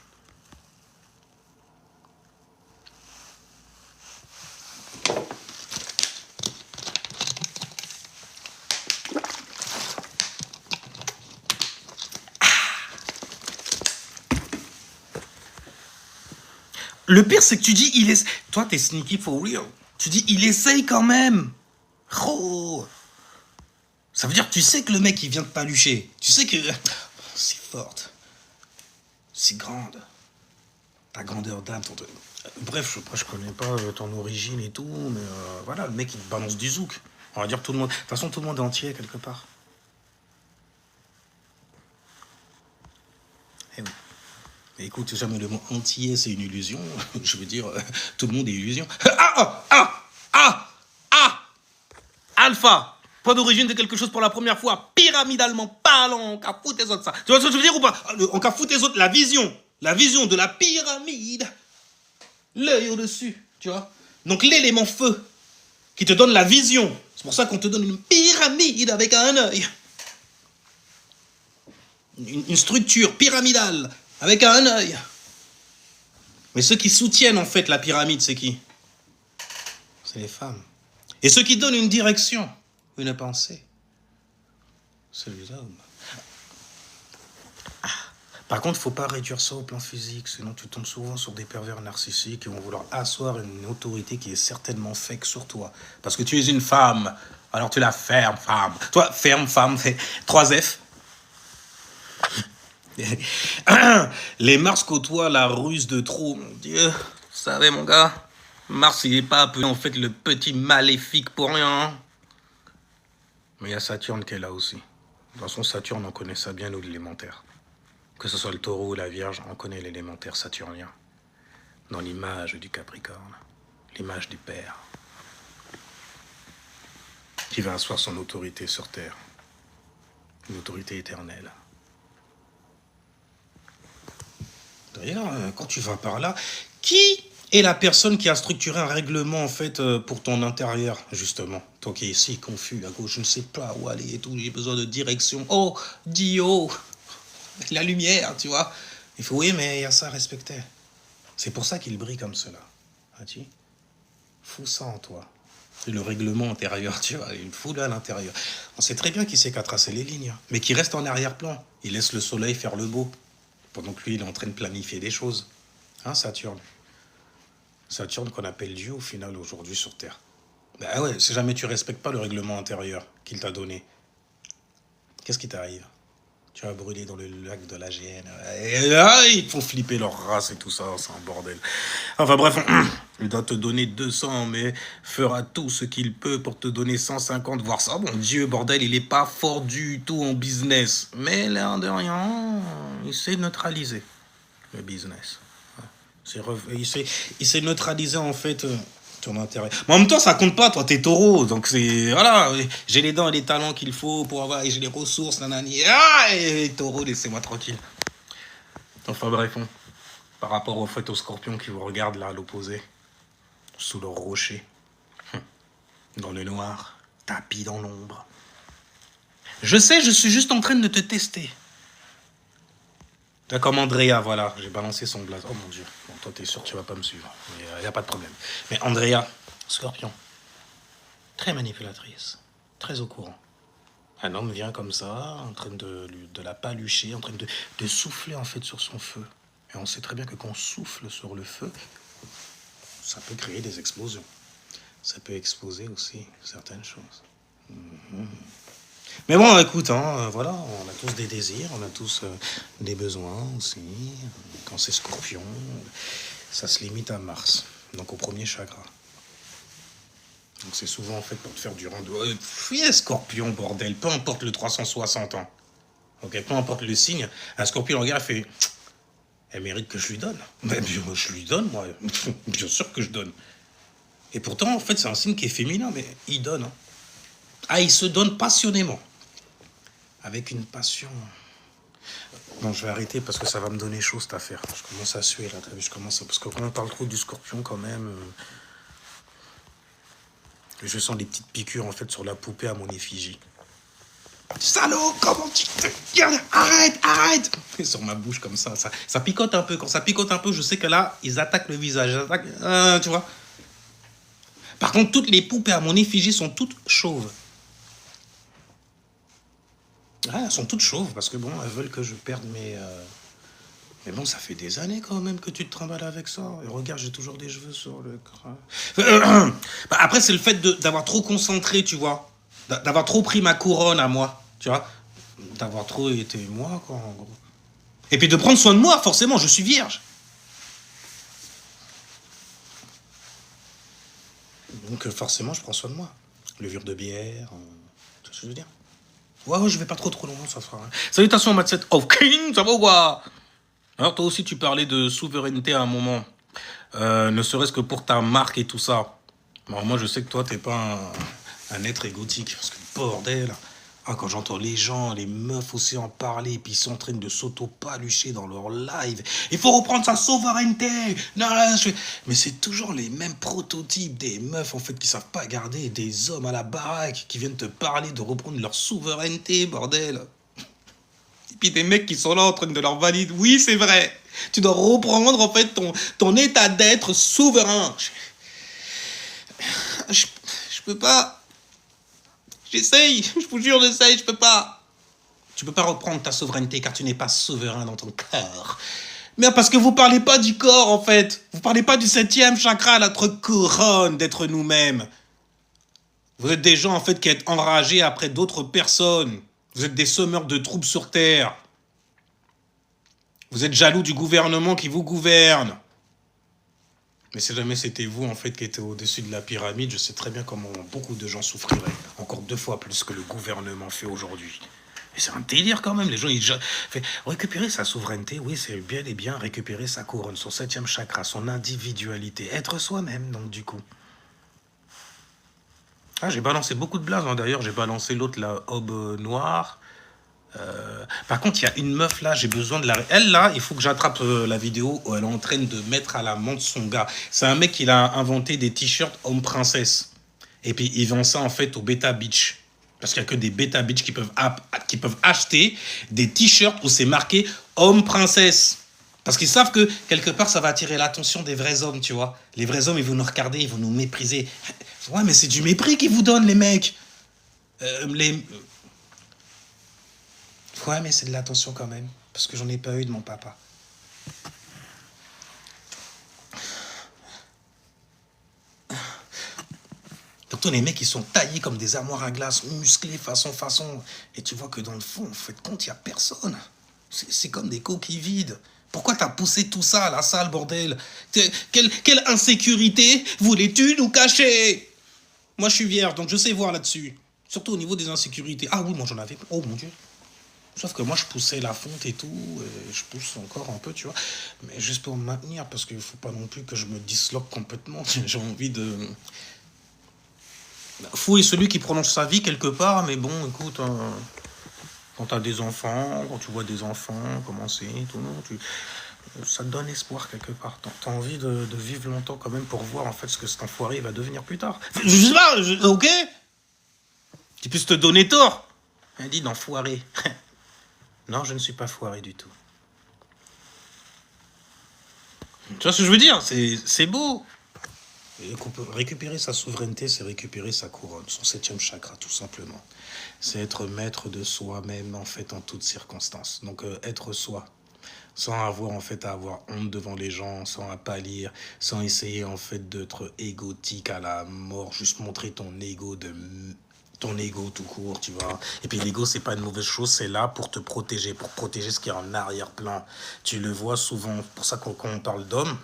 Le pire, c'est que tu dis, toi, t'es sneaky for real. Tu dis, il essaye quand même. Oh. Ça veut dire que tu sais que le mec, il vient de palucher. Tu sais que... C'est forte. C'est grande. Ta grandeur d'âme. Bref, je connais pas ton origine et tout, mais voilà, le mec, il te balance du zouk. On va dire tout le monde... De toute façon, tout le monde est entier, quelque part. Eh oui. Mais écoute, jamais le mot entier, c'est une illusion. Je veux dire, tout le monde est illusion. Alpha, point d'origine de quelque chose pour la première fois, pyramidalement parlant, on qu'a foutu les autres ça. Tu vois ce que je veux dire ou pas? On qu'a foutu les autres, la vision de la pyramide, l'œil au-dessus, tu vois. Donc l'élément feu, qui te donne la vision. C'est pour ça qu'on te donne une pyramide avec un œil. Une structure pyramidale avec un œil. Mais ceux qui soutiennent en fait la pyramide, c'est qui? C'est les femmes. Et ceux qui donnent une direction, une pensée, c'est les hommes. Par contre, il ne faut pas réduire ça au plan physique, sinon tu tombes souvent sur des pervers narcissiques qui vont vouloir asseoir une autorité qui est certainement fake sur toi. Parce que tu es une femme, alors tu la fermes, femme. Toi, ferme, femme, c'est 3 F. Les Mars côtoient la ruse de trop. Mon Dieu, vous savez, mon gars, Mars, il n'est pas appelé en fait le petit maléfique pour rien. Mais il y a Saturne qui est là aussi. De toute façon, Saturne, on connaît ça bien, nous, l'élémentaire. Que ce soit le taureau ou la vierge, on connaît l'élémentaire saturnien. Dans l'image du Capricorne, l'image du Père, qui va asseoir son autorité sur Terre. Une autorité éternelle. D'ailleurs, quand tu vas par là, qui est la personne qui a structuré un règlement, en fait, pour ton intérieur, justement? Toi qui es si confus, à gauche, je ne sais pas où aller et tout, j'ai besoin de direction. Oh, Dio, la lumière, tu vois. Il faut, oui, mais il y a ça à respecter. C'est pour ça qu'il brille comme cela. As-tu? Fous ça en toi. C'est le règlement intérieur, tu vois, une foule à l'intérieur. On sait très bien qui c'est qu'à tracer les lignes, mais qui reste en arrière-plan. Il laisse le soleil faire le beau. Pendant que lui, il est en train de planifier des choses. Hein, Saturne? Saturne qu'on appelle Dieu, au final, aujourd'hui, sur Terre. Ben ouais, si jamais tu respectes pas le règlement intérieur qu'il t'a donné, qu'est-ce qui t'arrive? Tu vas brûler dans le lac de l'AGN. Et là, ils font flipper leur race et tout ça, c'est un bordel. Enfin bref, il doit te donner 200, mais fera tout ce qu'il peut pour te donner 150, voire ça. Bon Dieu, bordel, il est pas fort du tout en business. Mais l'air de rien, il sait neutraliser le business. Il sait neutraliser en fait ton intérêt. Mais en même temps, ça compte pas, toi, t'es taureau. Donc, c'est. Voilà, j'ai les dents et les talents qu'il faut pour avoir. Et j'ai les ressources, nanani. Ah, et taureau, laissez-moi tranquille. Enfin, bref, par rapport au fait aux scorpions qui vous regardent là, à l'opposé, sous leur rocher, dans le noir, tapis dans l'ombre. Je sais, je suis juste en train de te tester. Là, comme Andrea, voilà, j'ai balancé son blaze. Oh mon Dieu, bon, toi t'es sûr que tu vas pas me suivre, mais y a pas de problème. Mais Andrea, scorpion, très manipulatrice, très au courant. Un homme vient comme ça, en train de la palucher, en train de souffler en fait sur son feu. Et on sait très bien que quand on souffle sur le feu, ça peut créer des explosions. Ça peut exposer aussi certaines choses. Mais bon, écoute, voilà, on a tous des désirs, on a tous des besoins aussi. Quand c'est Scorpion, ça se limite à Mars, donc au premier chakra. Donc c'est souvent en fait pour te faire du rando. Fuyez Scorpion, bordel, peu importe le 360 ans. Ok, peu importe le signe, un Scorpion, regarde, fait... Elle mérite que je lui donne. Mais bien, je lui donne, moi. Bien sûr que je donne. Et pourtant, en fait, c'est un signe qui est féminin, mais il donne. Hein. Ah, il se donne passionnément. Avec une passion. Bon, je vais arrêter parce que ça va me donner chaud, cette affaire. Je commence à suer, là. Je commence à... Parce que quand on parle trop du Scorpion, quand même... Je sens des petites piqûres, en fait, sur la poupée à mon effigie. Salaud, comment tu te... Arrête. Et sur ma bouche, comme ça picote un peu. Quand ça picote un peu, je sais que là, ils attaquent le visage. Tu vois. Par contre, toutes les poupées à mon effigie sont toutes chauves. Ah, elles sont toutes chauves, parce que bon, elles veulent que je perde mes... Mais bon, ça fait des années quand même que tu te trimbales avec ça. Et regarde, j'ai toujours des cheveux sur le crâne. Bah, après, c'est le fait d'avoir trop concentré, tu vois. D'avoir trop pris ma couronne à moi, tu vois. D'avoir trop été moi, quoi, en gros. Et puis de prendre soin de moi, forcément, je suis vierge. Donc forcément, je prends soin de moi. Levure de bière, tout ce que je veux dire. Ouais, je vais pas trop loin, ça fera. Salutations, Matset of King, ça va ou quoi? Alors toi aussi, tu parlais de souveraineté à un moment. Ne serait-ce que pour ta marque et tout ça. Alors, moi, je sais que toi, t'es pas un être égotique. Parce que bordel. Ah, quand j'entends les gens, les meufs aussi en parler, et puis ils sont en train de s'auto-palucher dans leur live. Il faut reprendre sa souveraineté. Non, mais c'est toujours les mêmes prototypes des meufs, en fait, qui savent pas garder, des hommes à la baraque, qui viennent te parler de reprendre leur souveraineté, bordel. Et puis des mecs qui sont là en train de leur valider. Oui, c'est vrai. Tu dois reprendre, en fait, ton état d'être souverain. Je peux pas... J'essaye, je vous jure, j'essaye, je peux pas. Tu peux pas reprendre ta souveraineté car tu n'es pas souverain dans ton corps. Mais parce que vous parlez pas du corps, en fait. Vous parlez pas du 7e chakra, notre couronne d'être nous-mêmes. Vous êtes des gens, en fait, qui êtes enragés après d'autres personnes. Vous êtes des semeurs de troubles sur Terre. Vous êtes jaloux du gouvernement qui vous gouverne. Mais si jamais c'était vous, en fait, qui étiez au-dessus de la pyramide, je sais très bien comment beaucoup de gens souffriraient. Encore 2 fois plus que le gouvernement fait aujourd'hui. Et c'est un délire quand même. Les gens, ils... Récupérer sa souveraineté, oui, c'est bien et bien récupérer sa couronne, son 7e chakra, son individualité. Être soi-même, donc, du coup. Ah, j'ai balancé beaucoup de blazes, hein. D'ailleurs, j'ai balancé l'autre, la Aube Noire. Par contre, il y a une meuf là, j'ai besoin de la... Elle là, il faut que j'attrape la vidéo où elle est en train de mettre à la menthe son gars. C'est un mec qui a inventé des t-shirts homme princesse. Et puis il vend ça en fait au Beta Beach. Parce qu'il n'y a que des Beta Beach qui peuvent acheter des t-shirts où c'est marqué homme princesse. Parce qu'ils savent que quelque part ça va attirer l'attention des vrais hommes, tu vois. Les vrais hommes, ils vont nous regarder, ils vont nous mépriser. Ouais, mais c'est du mépris qu'ils vous donnent, les mecs. Ouais, mais c'est de l'attention quand même. Parce que j'en ai pas eu de mon papa. Surtout les mecs, ils sont taillés comme des armoires à glace, musclés façon. Et tu vois que dans le fond, en fait, compte, il n'y a personne. C'est comme des coquilles vides. Pourquoi t'as poussé tout ça à la salle, bordel? Quelle insécurité voulais-tu nous cacher? Moi, je suis vierge, donc je sais voir là-dessus. Surtout au niveau des insécurités. Ah oui, moi, j'en avais... Oh, mon Dieu. Sauf que moi, je poussais la fonte et tout, et je pousse encore un peu, tu vois. Mais juste pour me maintenir, parce qu'il faut pas non plus que je me disloque complètement. J'ai envie de... Fou est celui qui prolonge sa vie quelque part, mais bon, écoute, quand tu as des enfants, quand tu vois des enfants commencer, tout, non, ça te donne espoir quelque part. T'as envie de vivre longtemps quand même pour voir en fait ce que cet enfoiré va devenir plus tard. Je sais pas, ok. Qui puisse te donner tort. Elle dit d'enfoiré. Non, je ne suis pas foiré du tout. Tu vois ce que je veux dire? C'est beau. Et récupérer sa souveraineté, c'est récupérer sa couronne, son 7e chakra, tout simplement. C'est être maître de soi-même, en fait, en toutes circonstances. Donc, être soi, sans avoir, en fait, à avoir honte devant les gens, sans à pâlir, sans essayer, en fait, d'être égotique à la mort, juste montrer ton ego tout court, tu vois. Et puis l'ego, c'est pas une mauvaise chose, c'est là pour te protéger, pour protéger ce qui est en arrière-plan. Tu le vois souvent, pour ça quand on parle d'homme,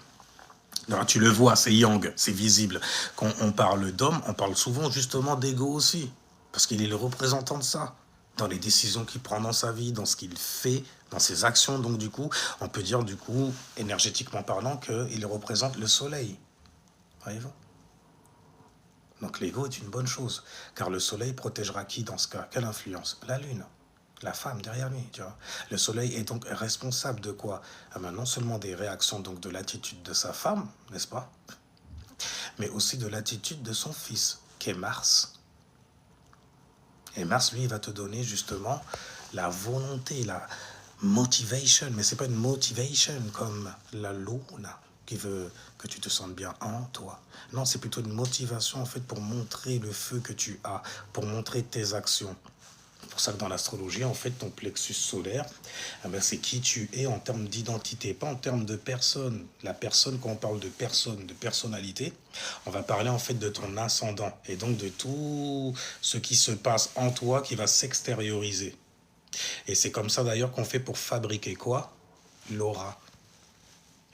tu le vois, c'est yang, c'est visible. Quand on parle d'homme, on parle souvent justement d'ego aussi. Parce qu'il est le représentant de ça. Dans les décisions qu'il prend dans sa vie, dans ce qu'il fait, dans ses actions. Donc du coup, on peut dire du coup, énergétiquement parlant, qu'il représente le soleil. Voyez-vous? Donc l'ego est une bonne chose. Car le soleil protégera qui dans ce cas? Quelle influence? La lune. La femme derrière lui, tu vois. Le soleil est donc responsable de quoi? Ah ben non seulement des réactions, donc de l'attitude de sa femme, n'est-ce pas? Mais aussi de l'attitude de son fils, qui est Mars. Et Mars, lui, il va te donner justement la volonté, la motivation. Mais c'est pas une motivation comme la luna qui veut que tu te sentes bien en toi. Non, c'est plutôt une motivation en fait pour montrer le feu que tu as, pour montrer tes actions. C'est pour ça que dans l'astrologie, en fait, ton plexus solaire, eh ben, c'est qui tu es en termes d'identité, pas en termes de personne. La personne, quand on parle de personne, de personnalité, on va parler en fait de ton ascendant et donc de tout ce qui se passe en toi qui va s'extérioriser. Et c'est comme ça d'ailleurs qu'on fait pour fabriquer quoi? L'aura.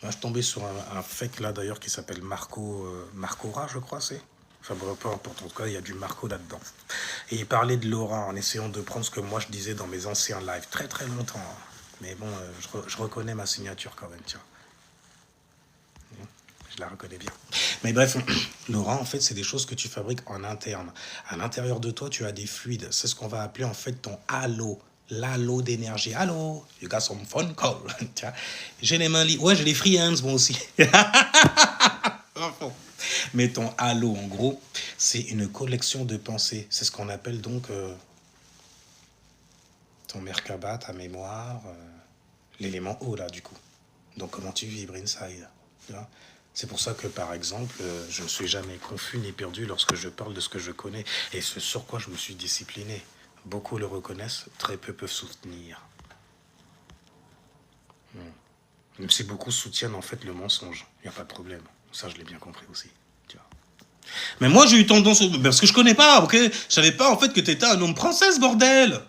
Moi, je suis tombé sur un fake là d'ailleurs qui s'appelle Marcora, je crois c'est. Enfin bon, peu importe, en tout cas, il y a du Marco là-dedans. Et il parlait de l'aura en essayant de prendre ce que moi je disais dans mes anciens lives, très très longtemps. Mais bon, je reconnais ma signature quand même, tiens. Je la reconnais bien. Mais bref, l'aura, en fait, c'est des choses que tu fabriques en interne. À l'intérieur de toi, tu as des fluides. C'est ce qu'on va appeler en fait ton halo. L'halo d'énergie. Allô, you got some phone call. J'ai les mains libres. Ouais, j'ai les free hands, moi aussi. Mais ton halo, en gros, c'est une collection de pensées. C'est ce qu'on appelle donc ton Merkaba, ta mémoire, l'élément haut, là, du coup. Donc, comment tu vibres inside. C'est pour ça que, par exemple, je ne suis jamais confus ni perdu lorsque je parle de ce que je connais et ce sur quoi je me suis discipliné. Beaucoup le reconnaissent, très peu peuvent soutenir. Même si beaucoup soutiennent en fait le mensonge, il n'y a pas de problème. Ça, je l'ai bien compris aussi. Tu vois. Mais moi, j'ai eu tendance... Parce que je connais pas, ok? Je savais pas en fait que t'étais un homme princesse, bordel!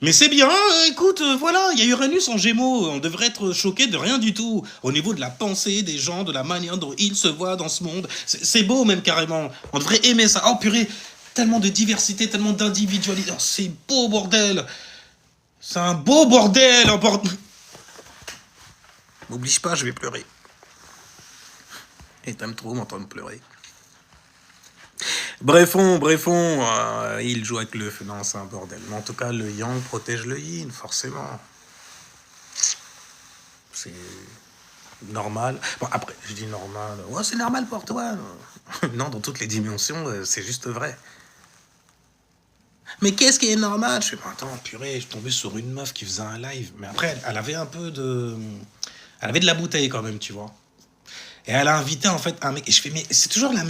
Mais c'est bien, écoute, voilà, il y a Uranus en Gémeaux, on devrait être choqué de rien du tout. Au niveau de la pensée des gens, de la manière dont ils se voient dans ce monde, c'est beau même carrément. On devrait aimer ça. Oh purée, tellement de diversité, tellement d'individualité. Oh, c'est beau, bordel. C'est un beau bordel. M'oblige pas, je vais pleurer. Et t'aimes trop m'entendre pleurer. Brefons, il joue avec le feu, non, c'est un bordel. Mais en tout cas, le yang protège le yin, forcément. C'est normal. Bon, après, je dis normal. Ouais, c'est normal pour toi. Non, dans toutes les dimensions, c'est juste vrai. Mais qu'est-ce qui est normal? Je fais, attends, purée, je suis tombé sur une meuf qui faisait un live. Mais après, elle avait un peu de... Elle avait de la bouteille quand même, tu vois. Et elle a invité en fait un mec. Et je fais, mais c'est toujours les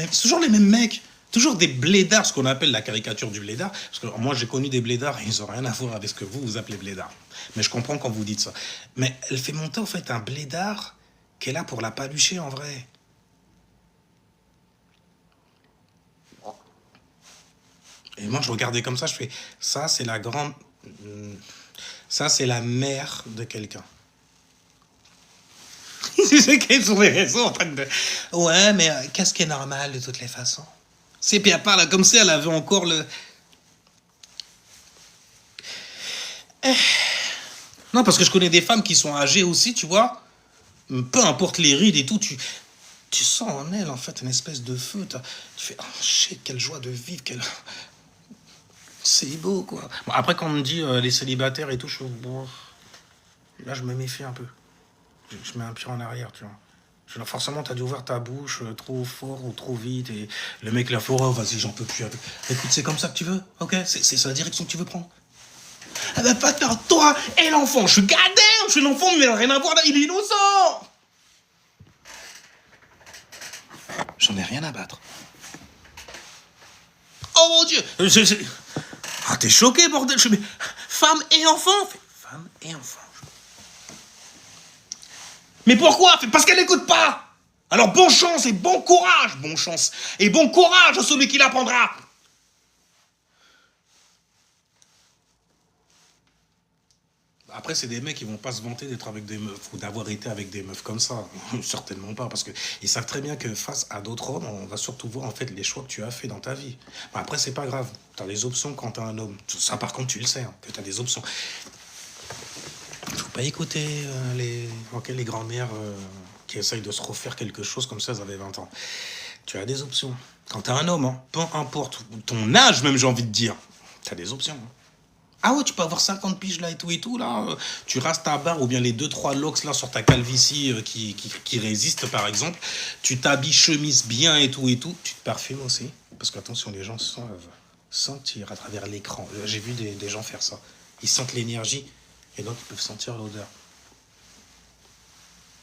mêmes mecs. Toujours des blédards, ce qu'on appelle la caricature du blédard. Parce que moi, j'ai connu des blédards et ils n'ont rien à voir avec ce que vous appelez blédard. Mais je comprends quand vous dites ça. Mais elle fait monter en fait un blédard qui est là pour la palucher en vrai. Et moi, je regardais comme ça, je fais, ça, c'est la grande... Ça, c'est la mère de quelqu'un. Tu sais qu'elle est sur les réseaux en train de... Ouais, mais qu'est-ce qui est normal de toutes les façons? C'est puis elle parle comme si elle avait encore le... Non, parce que je connais des femmes qui sont âgées aussi, tu vois. Peu importe les rides et tout, tu sens en elle, en fait, une espèce de feu. Tu fais, oh, shit, quelle joie de vivre, quelle... C'est beau, quoi. Bon, après, quand on me dit les célibataires et tout, je fais, bon, là, je me méfie un peu. Je mets un pied en arrière, tu vois. Forcément, t'as dû ouvrir ta bouche trop fort ou trop vite. Et le mec, là, faut, oh, vas-y, j'en peux plus. Écoute, c'est comme ça que tu veux, ok? C'est la direction que tu veux prendre. Ah ben, pas faire toi et l'enfant. Je suis gadin, je suis l'enfant, mais il n'a rien à voir là, il est innocent. J'en ai rien à battre. Oh mon Dieu! Ah, t'es choqué, bordel! Mais femme et enfant! Femme et enfant. Mais pourquoi? Parce qu'elle n'écoute pas! Alors bonne chance et bon courage! Bonne chance et bon courage à celui qui l'apprendra! Après, c'est des mecs qui vont pas se vanter d'être avec des meufs ou d'avoir été avec des meufs comme ça. Certainement pas, parce qu'ils savent très bien que face à d'autres hommes, on va surtout voir en fait les choix que tu as fait dans ta vie. Bon, après, c'est pas grave. Tu as des options quand tu as un homme. Ça, par contre, tu le sais, hein, que tu as des options. Faut pas écouter les grands-mères qui essayent de se refaire quelque chose comme ça, elles avaient 20 ans. Tu as des options. Quand tu as un homme, hein, peu importe ton âge, même j'ai envie de dire, tu as des options. Hein. Ah ouais, tu peux avoir 50 piges là et tout là. Tu rastes ta barre ou bien les 2-3 locks là sur ta calvitie qui résistent par exemple. Tu t'habilles chemise bien et tout. Tu te parfumes aussi. Parce qu'attention, les gens savent sentir à travers l'écran. J'ai vu des gens faire ça. Ils sentent l'énergie et donc ils peuvent sentir l'odeur.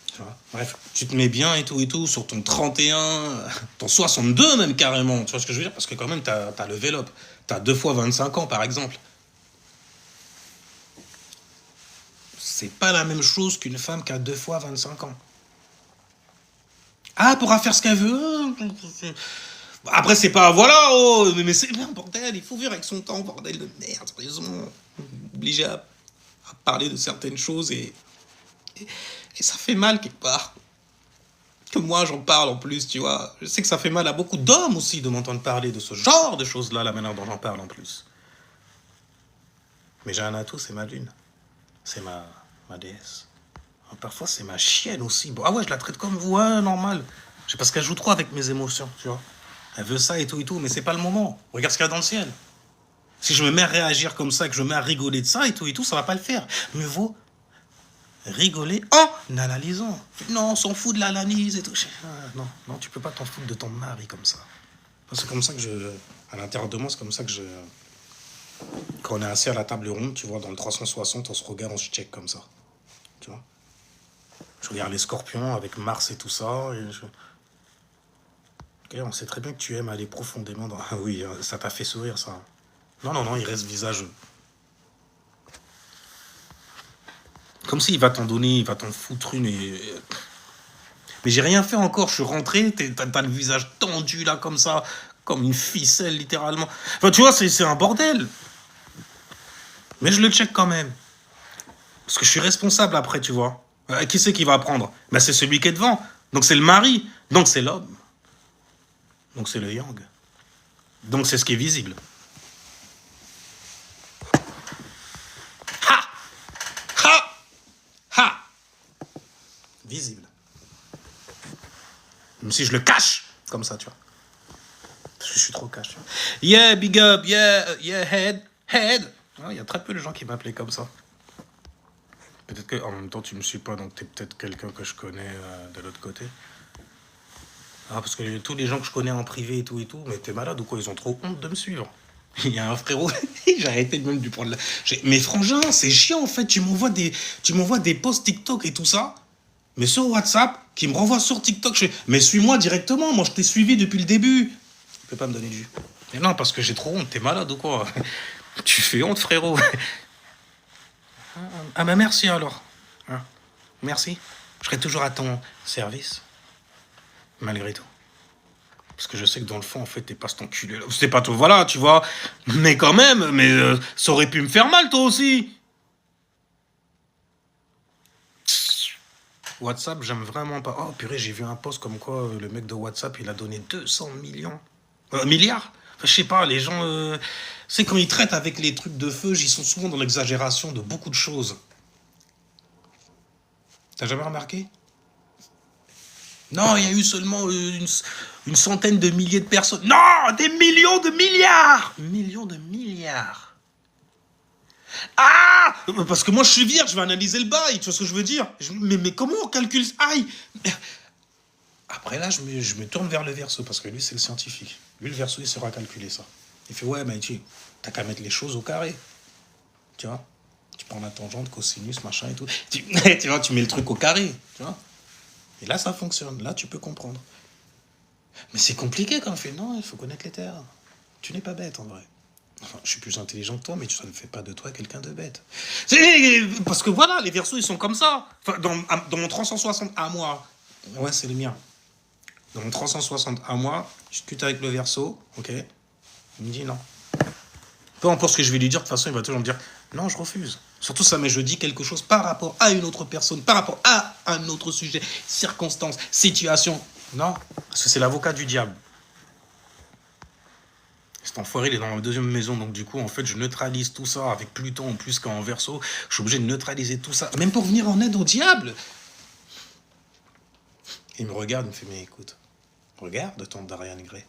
Tu vois. Bref, tu te mets bien et tout sur ton 31, ton 62 même carrément. Tu vois ce que je veux dire? Parce que quand même, t'as levé up. T'as 2 fois 25 ans par exemple. C'est pas la même chose qu'une femme qui a 2 fois 25 ans. Ah, elle pourra faire ce qu'elle veut. Après, c'est pas, voilà, oh, mais c'est bien, bordel, il faut vivre avec son temps, bordel de merde, raison. Obligé à parler de certaines choses et ça fait mal quelque part. Que moi, j'en parle en plus, tu vois. Je sais que ça fait mal à beaucoup d'hommes aussi de m'entendre parler de ce genre de choses-là, la manière dont j'en parle en plus. Mais j'ai un atout, c'est ma lune. C'est ma déesse. Parfois, c'est ma chienne aussi. Bon, ah ouais, je la traite comme ouais, normal. C'est parce qu'elle joue trop avec mes émotions, tu vois. Elle veut ça et tout, mais c'est pas le moment. Regarde ce qu'il y a dans le ciel. Si je me mets à réagir comme ça, que je me mets à rigoler de ça et tout, ça va pas le faire. Mieux vaut rigoler en analysant. Non, on s'en fout de l'analyse et tout. Non, tu peux pas t'en foutre de ton mari comme ça. C'est comme ça que à l'intérieur de moi, c'est comme ça que quand on est assis à la table ronde, tu vois, dans le 360, on se regarde, on se check comme ça. Tu vois. Je regarde les scorpions avec Mars et tout ça. Et on sait très bien que tu aimes aller profondément dans... Ah oui, ça t'a fait sourire, ça. Non, il reste visageux. Comme s'il va t'en donner, il va t'en foutre une et... Mais j'ai rien fait encore, je suis rentré, t'as le visage tendu là, comme ça, comme une ficelle, littéralement. Enfin, tu vois, c'est un bordel. Mais je le check quand même. Parce que je suis responsable après, tu vois. Qui c'est qui va prendre? Ben, c'est celui qui est devant. Donc c'est le mari. Donc c'est l'homme. Donc c'est le yang. Donc c'est ce qui est visible. Ha! Ha! Ha! Visible. Même si je le cache. Comme ça, tu vois. Parce que je suis trop cash. Tu vois. Yeah, big up. Yeah, head. Il y a très peu de gens qui m'appelaient comme ça. Peut-être qu'en même temps, tu me suis pas, donc t'es peut-être quelqu'un que je connais de l'autre côté. Ah, parce que tous les gens que je connais en privé et tout, mais t'es malade ou quoi? Ils ont trop honte de me suivre. Il y a un frérot, j'ai arrêté de même de lui prendre la... Mais frangin, c'est chiant en fait, tu m'envoies des posts TikTok et tout ça, mais sur WhatsApp, qui me renvoie sur TikTok, mais suis-moi directement, moi je t'ai suivi depuis le début. Tu peux pas me donner de vue. Mais non, parce que j'ai trop honte, t'es malade ou quoi? Tu fais honte, frérot. Ah bah merci alors. Merci. Je serai toujours à ton service. Malgré tout. Parce que je sais que dans le fond, en fait, t'es pas cet enculé là. C'est pas tout, voilà, tu vois. Mais quand même, ça aurait pu me faire mal, toi aussi. WhatsApp, j'aime vraiment pas. Oh purée, j'ai vu un post comme quoi le mec de WhatsApp, il a donné 200 millions. Milliards. Je sais pas, les gens... c'est quand ils traitent avec les trucs de feu, ils sont souvent dans l'exagération de beaucoup de choses. T'as jamais remarqué? Non, il y a eu seulement une centaine de milliers de personnes. Non, des millions de milliards. Millions de milliards. Ah, parce que moi je suis vierge, je vais analyser le bail, tu vois ce que je veux dire? Mais comment on calcule ça? Aïe. Après là, je me tourne vers le verso, parce que lui c'est le scientifique. Lui le verso il saura calculer ça. Il fait ouais mais tu t'as qu'à mettre les choses au carré. Tu vois? Tu prends la tangente, cosinus, machin et tout. Tu vois, tu mets le truc au carré, tu vois? Et là ça fonctionne, là tu peux comprendre. Mais c'est compliqué quand on fait non, il faut connaître les terres. Tu n'es pas bête en vrai. Enfin, je suis plus intelligent que toi, mais ça ne fait pas de toi quelqu'un de bête. Parce que voilà, les Verseaux, ils sont comme ça. Enfin, dans mon 360 à moi, ouais, c'est le mien. Dans mon 360 à moi, je discute avec le Verseau, ok? Il me dit non. Peu importe ce que je vais lui dire, de toute façon, il va toujours me dire non, je refuse. Surtout ça, mais je dis quelque chose par rapport à une autre personne, par rapport à un autre sujet, circonstance, situation. Non, parce que c'est l'avocat du diable. Cet enfoiré, il est dans ma deuxième maison, donc du coup, en fait, je neutralise tout ça avec Pluton en plus qu'en Verseau. Je suis obligé de neutraliser tout ça, même pour venir en aide au diable. Il me regarde, il me fait, mais écoute, regarde ton Dorian Gray.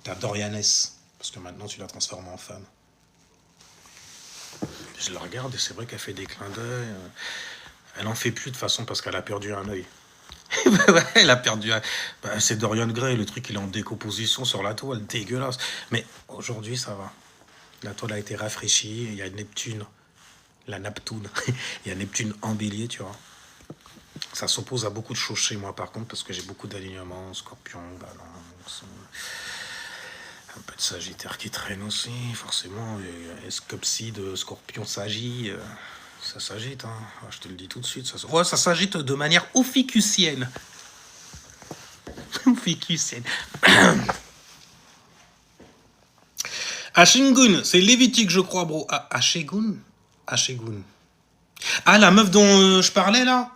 Ta Dorianess, parce que maintenant, tu la transformes en femme. Je la regarde et c'est vrai qu'elle fait des clins d'œil. Elle en fait plus de façon parce qu'elle a perdu un œil. Elle a perdu un... c'est Dorian Gray, le truc il est en décomposition sur la toile, dégueulasse. Mais aujourd'hui ça va. La toile a été rafraîchie, il y a Neptune, la Neptune. Il y a Neptune en bélier, tu vois. Ça s'oppose à beaucoup de choses chez moi par contre, parce que j'ai beaucoup d'alignements, Scorpion, Balance, un peu de Sagittaire qui traîne aussi, forcément. Escopside, Scorpion, Sagit... ça s'agite, hein. Je te le dis tout de suite. Ouais, ça s'agite de manière ophicucienne. Ophicucienne. Ashingun, c'est Lévitique, je crois, bro. Ashegun. Ah, la meuf dont je parlais, là?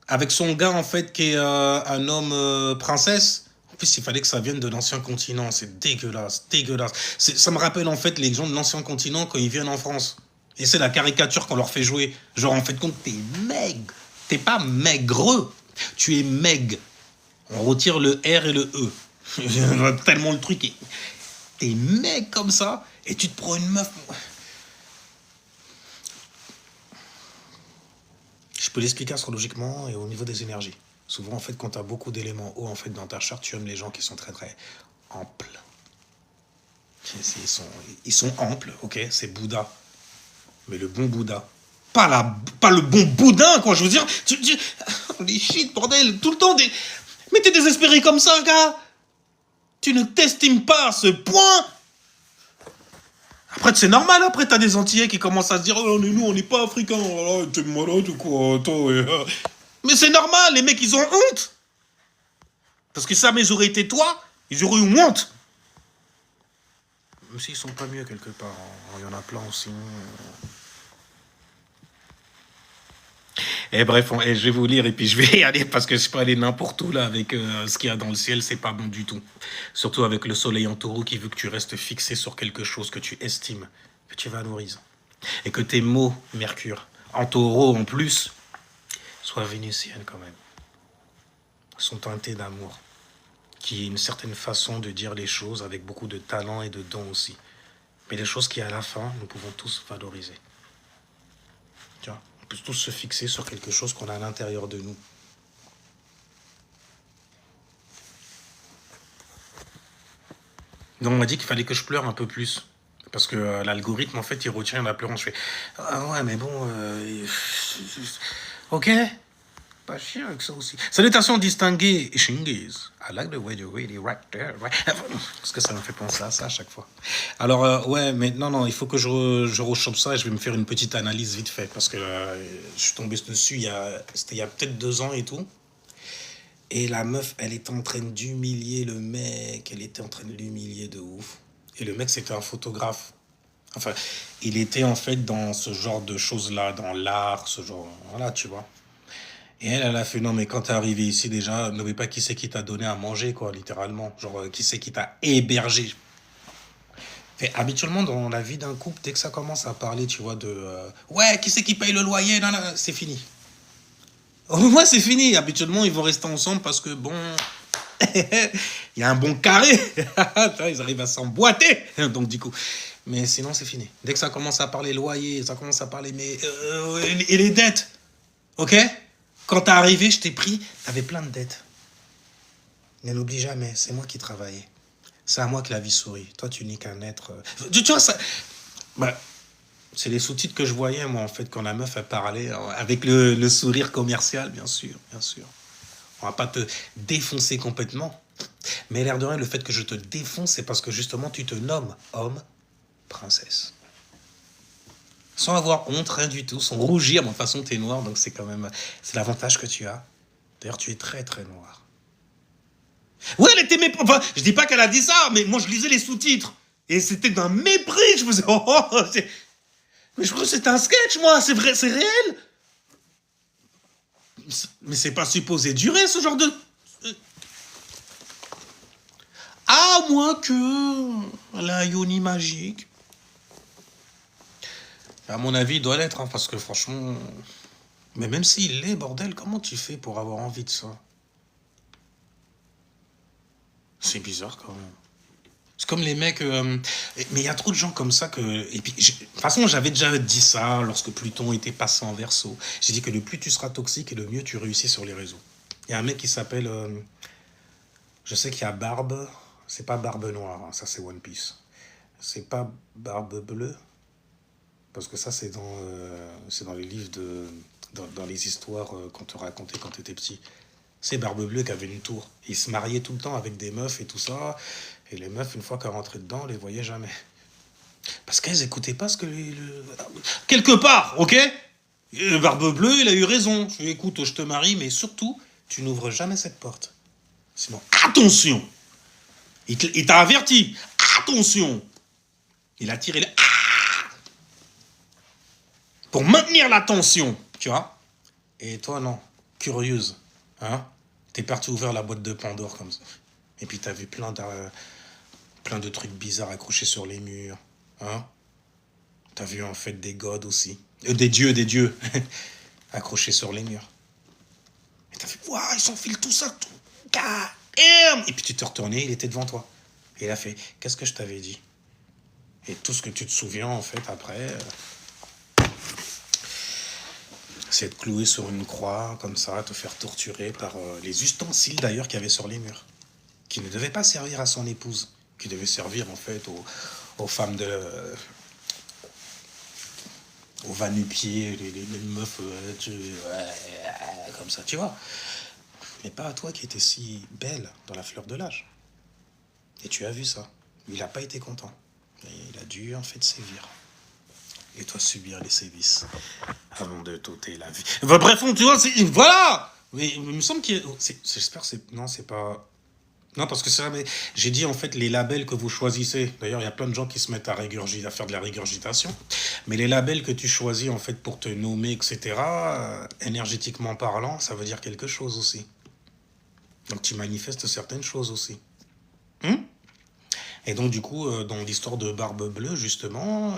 Avec son gars, en fait, qui est un homme princesse. En plus, il fallait que ça vienne de l'ancien continent. C'est dégueulasse, dégueulasse. Ça me rappelle, en fait, les gens de l'ancien continent quand ils viennent en France. Et c'est la caricature qu'on leur fait jouer. Genre, en fait, compte, t'es maigre. T'es pas maigreux. Tu es maigre. On retire le R et le E. Tellement le truc est... T'es maigre comme ça, et tu te prends une meuf... Je peux l'expliquer astrologiquement et au niveau des énergies. Souvent, en fait, quand t'as beaucoup d'éléments hauts, en fait, dans ta charte, tu aimes les gens qui sont très, très amples. Ils sont amples, ok? C'est Bouddha. Mais le bon Bouddha. Pas le bon boudin, quoi, je veux dire. Les shit, bordel, tout le temps des... Mais t'es désespéré comme ça, gars. Tu ne t'estimes pas à ce point. Après, c'est normal, après, t'as des Antillais qui commencent à se dire « Oh, nous, on n'est pas africains. Oh, t'es malade ou quoi? Attends, Mais c'est normal, les mecs, ils ont honte. Parce que ça, mais ils auraient été toi, ils auraient eu honte. Même s'ils sont pas mieux quelque part. Il y en a plein aussi. Et bref, je vais vous lire et puis je vais y aller parce que je peux aller n'importe où là avec ce qu'il y a dans le ciel, c'est pas bon du tout. Surtout avec le soleil en taureau qui veut que tu restes fixé sur quelque chose que tu estimes, que tu valorises. Et que tes mots, Mercure, en taureau en plus, soient vénitiennes quand même. Sont teintés d'amour. Qui est une certaine façon de dire les choses avec beaucoup de talent et de dons aussi. Mais les choses qui à la fin, nous pouvons tous valoriser. Tu vois, on peut tous se fixer sur quelque chose qu'on a à l'intérieur de nous. Donc on m'a dit qu'il fallait que je pleure un peu plus. Parce que l'algorithme, en fait, il retient la pleurance. Je fais, ah ouais, mais bon... ok. Pas chiant avec ça aussi. Salutations distinguées, Shingis. I like the way you really right there. Right? Parce que ça me fait penser à ça à chaque fois. Alors, ouais, mais non, il faut que je rechoppe ça et je vais me faire une petite analyse vite fait. Parce que je suis tombé dessus c'était il y a peut-être 2 ans et tout. Et la meuf, elle était en train d'humilier le mec. Elle était en train de l'humilier de ouf. Et le mec, c'était un photographe. Enfin, il était en fait dans ce genre de choses-là, dans l'art, ce genre... Voilà, tu vois. Et elle a fait, non, mais quand t'es arrivé ici, déjà, n'oublie pas qui c'est qui t'a donné à manger, quoi, littéralement. Genre, qui c'est qui t'a hébergé. Et habituellement, dans la vie d'un couple, dès que ça commence à parler, tu vois, de ouais, qui c'est qui paye le loyer, non, non, c'est fini. Au moins, c'est fini. Habituellement, ils vont rester ensemble parce que, bon, il y a un bon carré. Ils arrivent à s'emboîter. Donc, du coup. Mais sinon, c'est fini. Dès que ça commence à parler loyer, ça commence à parler, mais. Et les dettes. Ok? Quand t'es arrivé, je t'ai pris, t'avais plein de dettes. Mais n'oublie jamais, c'est moi qui travaillais. C'est à moi que la vie sourit. Toi, tu n'es qu'un être. Tu vois, ça. Bah, c'est les sous-titres que je voyais, moi, en fait, quand la meuf a parlé, avec le sourire commercial, bien sûr, bien sûr. On va pas te défoncer complètement. Mais l'air de rien, le fait que je te défonce, c'est parce que justement, tu te nommes homme, princesse. Sans avoir honte, rien du tout, sans rougir. Mais de toute façon, t'es noir, donc c'est quand même. C'est l'avantage que tu as. D'ailleurs, tu es très, très noir. Ouais, elle était mépris. Enfin, je dis pas qu'elle a dit ça, mais moi, je lisais les sous-titres. Et c'était d'un mépris. Je faisais. Mais je crois que c'était un sketch, moi. C'est vrai, c'est réel. Mais c'est pas supposé durer, ce genre de. À moins que. Elle a un yoni magique. À mon avis, il doit l'être, hein, parce que franchement. Mais même s'il l'est, bordel, comment tu fais pour avoir envie de ça? C'est bizarre quand même. C'est comme les mecs. Mais il y a trop de gens comme ça que. Et puis, de toute façon, j'avais déjà dit ça lorsque Pluton était passé en Verseau. J'ai dit que le plus tu seras toxique et le mieux tu réussis sur les réseaux. Il y a un mec qui s'appelle. Je sais qu'il y a Barbe. C'est pas Barbe Noire, hein, ça c'est One Piece. C'est pas Barbe Bleue. Parce que ça, c'est dans les livres de. Dans les histoires qu'on te racontait quand t'étais petit. C'est Barbe Bleue qui avait une tour. Il se mariait tout le temps avec des meufs et tout ça. Et les meufs, une fois qu'elles rentraient dedans, on les voyait jamais. Parce qu'elles écoutaient pas ce que quelque part, ok? Barbe Bleue, il a eu raison. Je lui ai dit, écoute, je te marie, mais surtout, tu n'ouvres jamais cette porte. Sinon, attention! Il t'a averti. Attention! Il a tiré pour maintenir la tension, tu vois? Et toi, non. Curieuse. Hein? T'es parti ouvrir la boîte de Pandore comme ça. Et puis t'as vu plein de trucs bizarres accrochés sur les murs. Hein? T'as vu en fait des gods aussi. Des dieux. Accrochés sur les murs. Et t'as fait, waouh, ils s'enfilent tout ça. Tout. God. Et puis tu t'es retourné, il était devant toi. Et il a fait, qu'est-ce que je t'avais dit? Et tout ce que tu te souviens en fait après, c'est de clouer sur une croix comme ça, te faire torturer par les ustensiles d'ailleurs qu'il y avait sur les murs. Qui ne devait pas servir à son épouse, qui devait servir en fait aux femmes aux va-nu-pieds, les meufs comme ça, tu vois. Mais pas à toi qui étais si belle dans la fleur de l'âge. Et tu as vu ça. Il n'a pas été content. Et il a dû en fait sévir. Et toi subir les sévices avant de t'ôter la vie. Enfin, bref, tu vois, voilà. Mais il me semble qu'il y a... J'espère que c'est... Non, c'est pas... Non, parce que c'est ça, mais j'ai dit en fait les labels que vous choisissez. D'ailleurs, il y a plein de gens qui se mettent à faire de la régurgitation. Mais les labels que tu choisis en fait pour te nommer, etc., énergétiquement parlant, ça veut dire quelque chose aussi. Donc tu manifestes certaines choses aussi. Et donc du coup, dans l'histoire de Barbe Bleue, justement,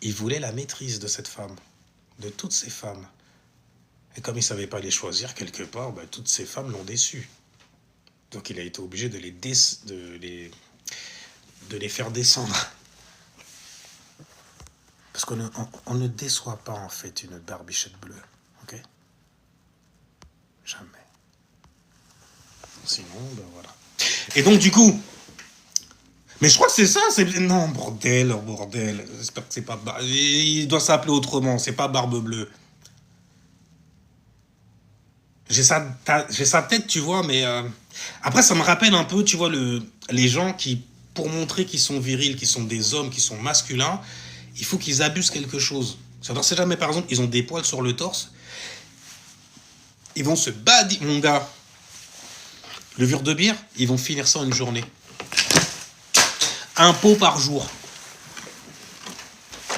il voulait la maîtrise de cette femme, de toutes ces femmes. Et comme il ne savait pas les choisir quelque part, bah, toutes ces femmes l'ont déçu. Donc il a été obligé de les faire descendre. Parce qu'on ne déçoit pas en fait une barbichette bleue. Ok? Jamais. Sinon, ben voilà. Et donc du coup... Mais je crois que c'est ça, Non, bordel. J'espère que c'est pas... Il doit s'appeler autrement, c'est pas Barbe Bleue. J'ai sa tête, tu vois, mais... Après, ça me rappelle un peu, tu vois, les gens qui, pour montrer qu'ils sont virils, qu'ils sont des hommes, qu'ils sont masculins, il faut qu'ils abusent quelque chose. C'est-à-dire, si jamais, par exemple, ils ont des poils sur le torse, ils vont se badiger... Mon gars, levure de bière, ils vont finir ça en une journée. Un pot par jour.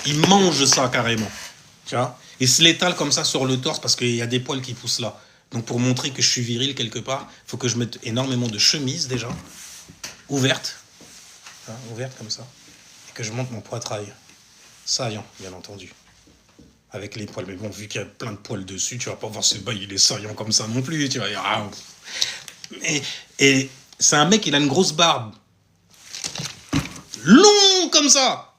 Ils mangent ça carrément. Tu vois? Ils se l'étalent comme ça sur le torse parce qu'il y a des poils qui poussent là. Donc pour montrer que je suis viril quelque part, il faut que je mette énormément de chemises déjà, ouvertes, hein, ouvertes comme ça, et que je monte mon poitrail. Saillant, bien entendu. Avec les poils. Mais bon, vu qu'il y a plein de poils dessus, tu vas pas voir ce bail, il est saillant comme ça non plus. Tu vas dire, ah. Et c'est un mec, il a une grosse barbe. Long comme ça.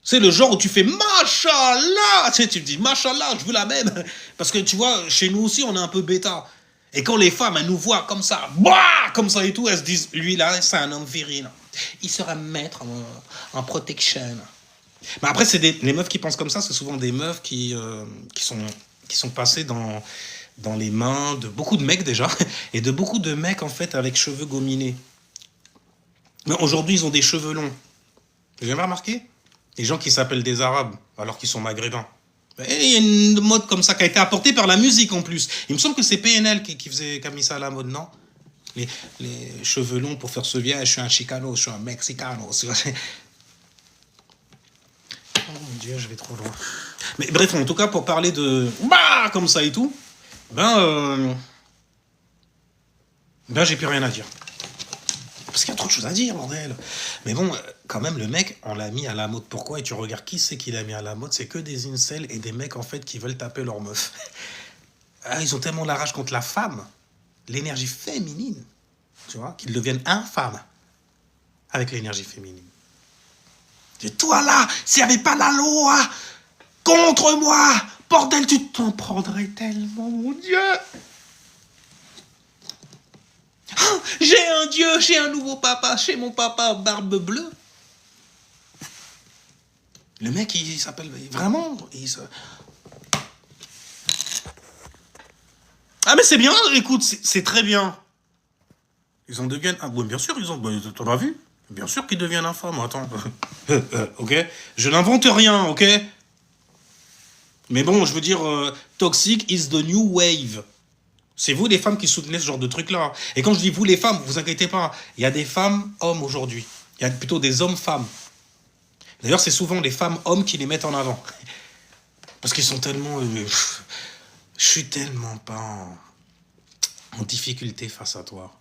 C'est le genre où tu fais Machallah. Tu sais, tu te dis Machallah, je veux la même. Parce que tu vois, chez nous aussi, on est un peu bêta. Et quand les femmes, elles nous voient comme ça, bah, comme ça et tout, elles se disent, lui là, c'est un homme viril. Il sera maître en protection. Mais après, c'est les meufs qui pensent comme ça, c'est souvent des meufs qui sont passées dans les mains de beaucoup de mecs déjà, et de beaucoup de mecs en fait avec cheveux gominés. Mais aujourd'hui, ils ont des cheveux longs. Vous avez jamais remarqué? Les gens qui s'appellent des Arabes, alors qu'ils sont maghrébins. Et il y a une mode comme ça qui a été apportée par la musique en plus. Il me semble que c'est PNL qui a mis ça à la mode, non? Les cheveux longs pour faire ce vieux, je suis un Chicano, je suis un Mexicano. Oh mon Dieu, je vais trop loin. Mais bref, en tout cas, pour parler de... Bah, comme ça et tout, ben j'ai plus rien à dire. Parce qu'il y a trop de choses à dire, bordel. Mais bon, quand même, le mec, on l'a mis à la mode. Pourquoi? Et tu regardes qui c'est qui l'a mis à la mode? C'est que des incels et des mecs, en fait, qui veulent taper leur meuf. Ah, ils ont tellement la rage contre la femme, l'énergie féminine, tu vois, qu'ils deviennent infâmes avec l'énergie féminine. Et toi là, s'il n'y avait pas la loi contre moi, bordel, tu t'en prendrais tellement, mon Dieu. Oh, j'ai un Dieu, j'ai un nouveau papa, chez mon papa, barbe bleue. Le mec, il s'appelle vraiment. Ah mais c'est bien, écoute, c'est très bien. Ils en deviennent... Ah oui, bien sûr, ils ont... T'en as vu? Bien sûr qu'ils deviennent infâmes, attends. Ok? Je n'invente rien, ok? Mais bon, je veux dire, toxic is the new wave. C'est vous les femmes qui soutenez ce genre de truc-là. Et quand je dis vous les femmes, vous inquiétez pas, il y a des femmes hommes aujourd'hui. Il y a plutôt des hommes femmes. D'ailleurs, c'est souvent les femmes hommes qui les mettent en avant. Parce qu'ils sont tellement... je suis tellement pas en difficulté face à toi.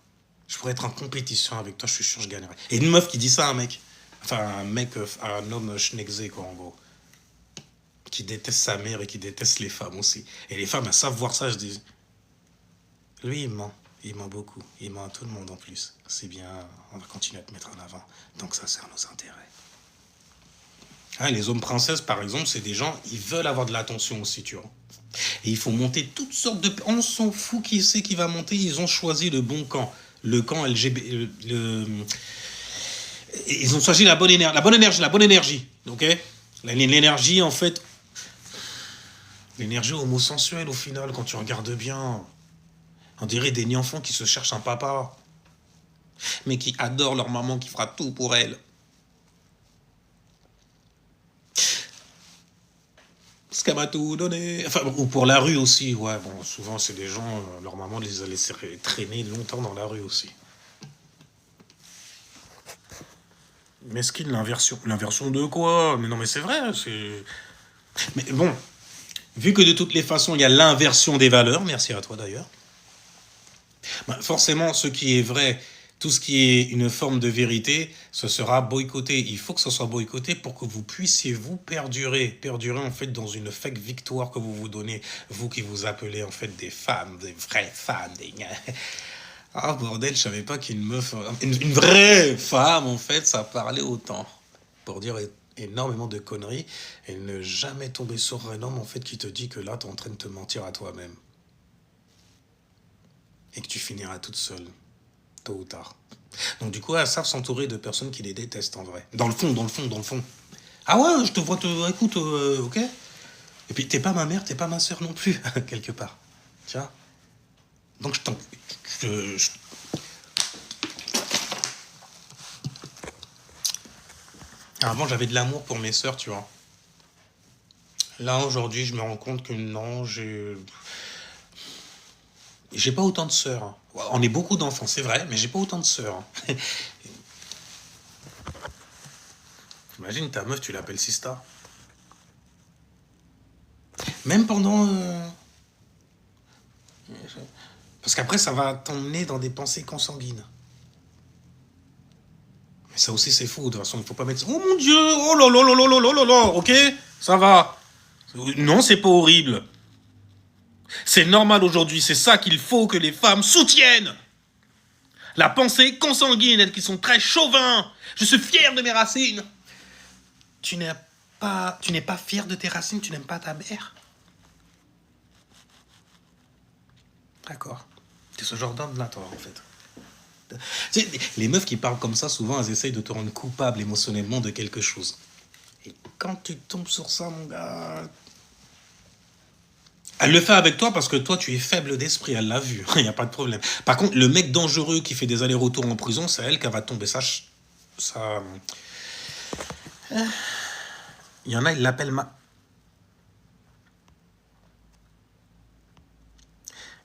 Je pourrais être en compétition avec toi, je suis sûr que je gagnerais. Et une meuf qui dit ça à un mec. Enfin, un homme schnexé, quoi, en gros. Qui déteste sa mère et qui déteste les femmes aussi. Et les femmes, elles savent voir ça, je dis... Lui, il ment. Il ment beaucoup. Il ment à tout le monde en plus. C'est bien, on va continuer à te mettre en avant. Donc ça sert nos intérêts. Hein, les hommes princesses, par exemple, c'est des gens, ils veulent avoir de l'attention aussi, tu vois. Et il faut monter toutes sortes de... On s'en fout qui c'est qui va monter, ils ont choisi le bon camp. Le camp LGBT... Ils ont choisi la bonne énergie, ok? L'énergie, en fait... L'énergie homosensuelle, au final, quand tu regardes bien... On dirait des enfants qui se cherchent un papa, mais qui adorent leur maman qui fera tout pour elle. Parce qu'elle m'a tout donné. Enfin, ou pour la rue aussi, ouais. Bon, souvent, c'est des gens, leur maman les a laissés traîner longtemps dans la rue aussi. Mesquine, l'inversion. L'inversion de quoi? Mais non, mais c'est vrai, c'est... Mais bon, vu que de toutes les façons, il y a l'inversion des valeurs, merci à toi d'ailleurs, bah, forcément, ce qui est vrai, tout ce qui est une forme de vérité, ce sera boycotté. Il faut que ce soit boycotté pour que vous puissiez vous perdurer en fait dans une fake victoire que vous vous donnez, vous qui vous appelez en fait des femmes, des vraies femmes, des... Ah bordel, je savais pas qu'une meuf, une vraie femme en fait, ça parlait autant. Pour dire énormément de conneries et ne jamais tomber sur un homme en fait qui te dit que là t'es en train de te mentir à toi-même. Et que tu finiras toute seule, tôt ou tard. Donc du coup, elles savent s'entourer de personnes qui les détestent en vrai. Dans le fond. Ah ouais, je te vois, écoute, ok. Et puis t'es pas ma mère, t'es pas ma sœur non plus, quelque part. Tu vois. Donc Avant, j'avais de l'amour pour mes sœurs, tu vois. Là, aujourd'hui, je me rends compte que non, j'ai pas autant de sœurs. Hein. On est beaucoup d'enfants, c'est vrai, mais j'ai pas autant de sœurs. Hein. Imagine ta meuf, tu l'appelles Sista. Même pendant Parce qu'après, ça va t'emmener dans des pensées consanguines. Mais ça aussi, c'est faux. De toute façon, il ne faut pas mettre... Oh mon Dieu, oh là là là là là là là là, ok, ça va. Non, c'est pas horrible. C'est normal aujourd'hui, c'est ça qu'il faut que les femmes soutiennent. La pensée consanguine, elles qui sont très chauvins. Je suis fier de mes racines. Tu n'es pas fier de tes racines, tu n'aimes pas ta mère. D'accord. C'est ce genre d'homme là, toi, en fait. Tu sais, les meufs qui parlent comme ça, souvent, elles essayent de te rendre coupable émotionnellement de quelque chose. Et quand tu tombes sur ça, mon gars... Elle le fait avec toi parce que toi, tu es faible d'esprit. Elle l'a vu. Il n'y a pas de problème. Par contre, le mec dangereux qui fait des allers-retours en prison, c'est elle qui va tomber. Ça... Il y en a, ils l'appellent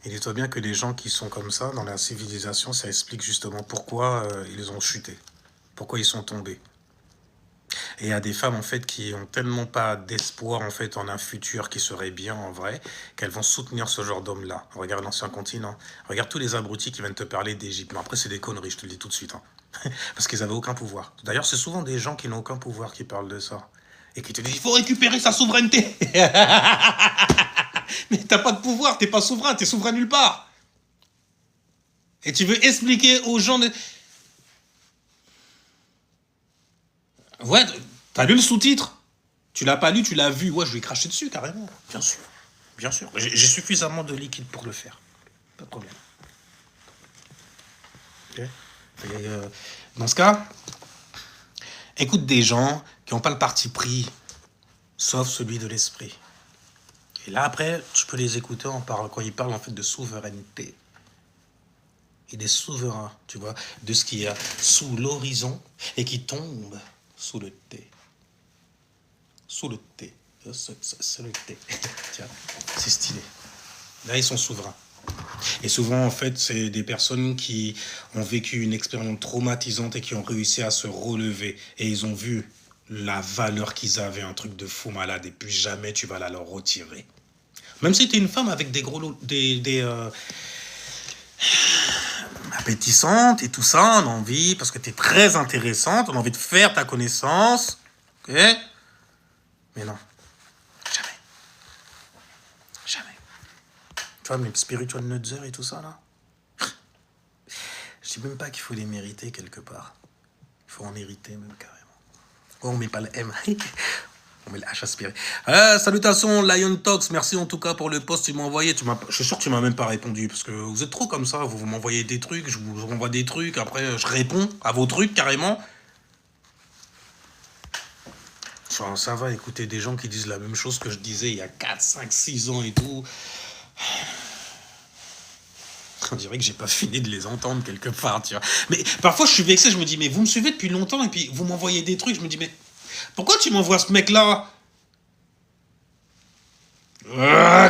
Et dis-toi bien que les gens qui sont comme ça, dans la civilisation, ça explique justement pourquoi ils ont chuté. Pourquoi ils sont tombés. Et il y a des femmes, en fait, qui ont tellement pas d'espoir, en fait, en un futur qui serait bien, en vrai, qu'elles vont soutenir ce genre d'homme-là. Regarde l'ancien continent. Regarde tous les abrutis qui viennent te parler d'Égypte. Mais après, c'est des conneries, je te le dis tout de suite. Hein. Parce qu'ils avaient aucun pouvoir. D'ailleurs, c'est souvent des gens qui n'ont aucun pouvoir qui parlent de ça. Et qui te disent, il faut récupérer sa souveraineté. Mais t'as pas de pouvoir, t'es pas souverain, t'es souverain nulle part. Et tu veux expliquer aux gens... Ouais, t'as lu le sous-titre? Tu l'as pas lu, tu l'as vu. Ouais, je vais cracher dessus, carrément. Bien sûr. Bien sûr. J'ai suffisamment de liquide pour le faire. Pas de problème. Okay. Et, dans ce cas, écoute des gens qui n'ont pas le parti pris, sauf celui de l'esprit. Et là, après, tu peux les écouter quand ils parlent en fait de souveraineté. Et des souverains, tu vois, de ce qui est sous l'horizon et qui tombe sous le thé. Sous le thé. C'est le thé. Tiens, c'est stylé. Là, ils sont souverains. Et souvent, en fait, c'est des personnes qui ont vécu une expérience traumatisante et qui ont réussi à se relever. Et ils ont vu la valeur qu'ils avaient, un truc de fou malade. Et puis jamais tu vas la leur retirer. Même si tu es une femme avec des gros... appétissante et tout ça, on a envie, parce que tu es très intéressante, on a envie de faire ta connaissance. Ok? Mais non. Jamais. Jamais. Tu vois, mes spiritual nutzer et tout ça, là. Je dis même pas qu'il faut les mériter quelque part. Il faut en hériter même carrément. Oh, on met pas le M. On met le H aspiré. Salutations, Lion Talks. Merci en tout cas pour le post que tu m'as envoyé. Je suis sûr que tu m'as même pas répondu. Parce que vous êtes trop comme ça. Vous m'envoyez des trucs, je vous envoie des trucs. Après, je réponds à vos trucs carrément. Ça va écouter des gens qui disent la même chose que je disais il y a 4, 5, 6 ans et tout. On dirait que j'ai pas fini de les entendre quelque part, tu vois. Mais parfois, je suis vexé. Je me dis, mais vous me suivez depuis longtemps et puis vous m'envoyez des trucs. Je me dis, mais... Pourquoi tu m'envoies ce mec-là?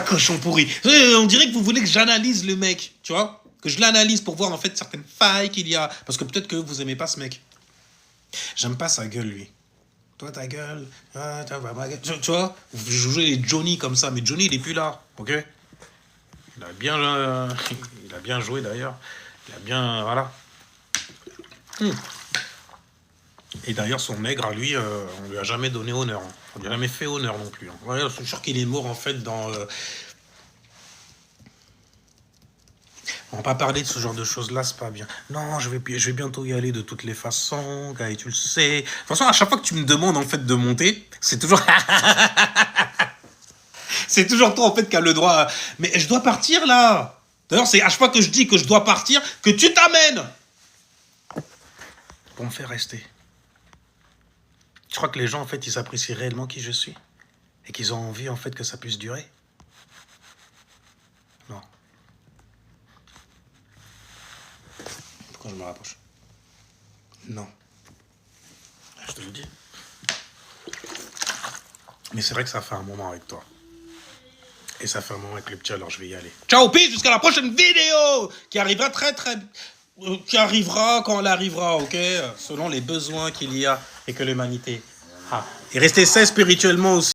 Cochon pourri. On dirait que vous voulez que j'analyse le mec, tu vois? Que je l'analyse pour voir en fait certaines failles qu'il y a. Parce que peut-être que vous aimez pas ce mec. J'aime pas sa gueule, lui. Toi, ta gueule. Tu vois? Je joue les Johnny comme ça. Mais Johnny, il est plus là, ok? Il a bien joué d'ailleurs. Il a bien... Voilà. Et d'ailleurs, son nègre, à lui, on lui a jamais donné honneur. Hein. On lui a jamais fait honneur non plus. Hein. Ouais, je suis sûr qu'il est mort, en fait, dans... On va pas parler de ce genre de choses-là, c'est pas bien. Non, je vais bientôt y aller de toutes les façons, et tu le sais. De toute façon, à chaque fois que tu me demandes, en fait, de monter, c'est toujours... c'est toujours toi, en fait, qui a le droit... Mais je dois partir, là. D'ailleurs, c'est à chaque fois que je dis que je dois partir, que tu t'amènes pour me faire rester. Je crois que les gens, en fait, ils apprécient réellement qui je suis. Et qu'ils ont envie, en fait, que ça puisse durer. Non. Pourquoi je me rapproche? Non. Je te le dis. Mais c'est vrai que ça fait un moment avec toi. Et ça fait un moment avec le petit, alors je vais y aller. Ciao, peace, jusqu'à la prochaine vidéo qui arrivera qui arrivera quand elle arrivera, ok? Selon les besoins qu'il y a et que l'humanité a. Et restez sains spirituellement aussi.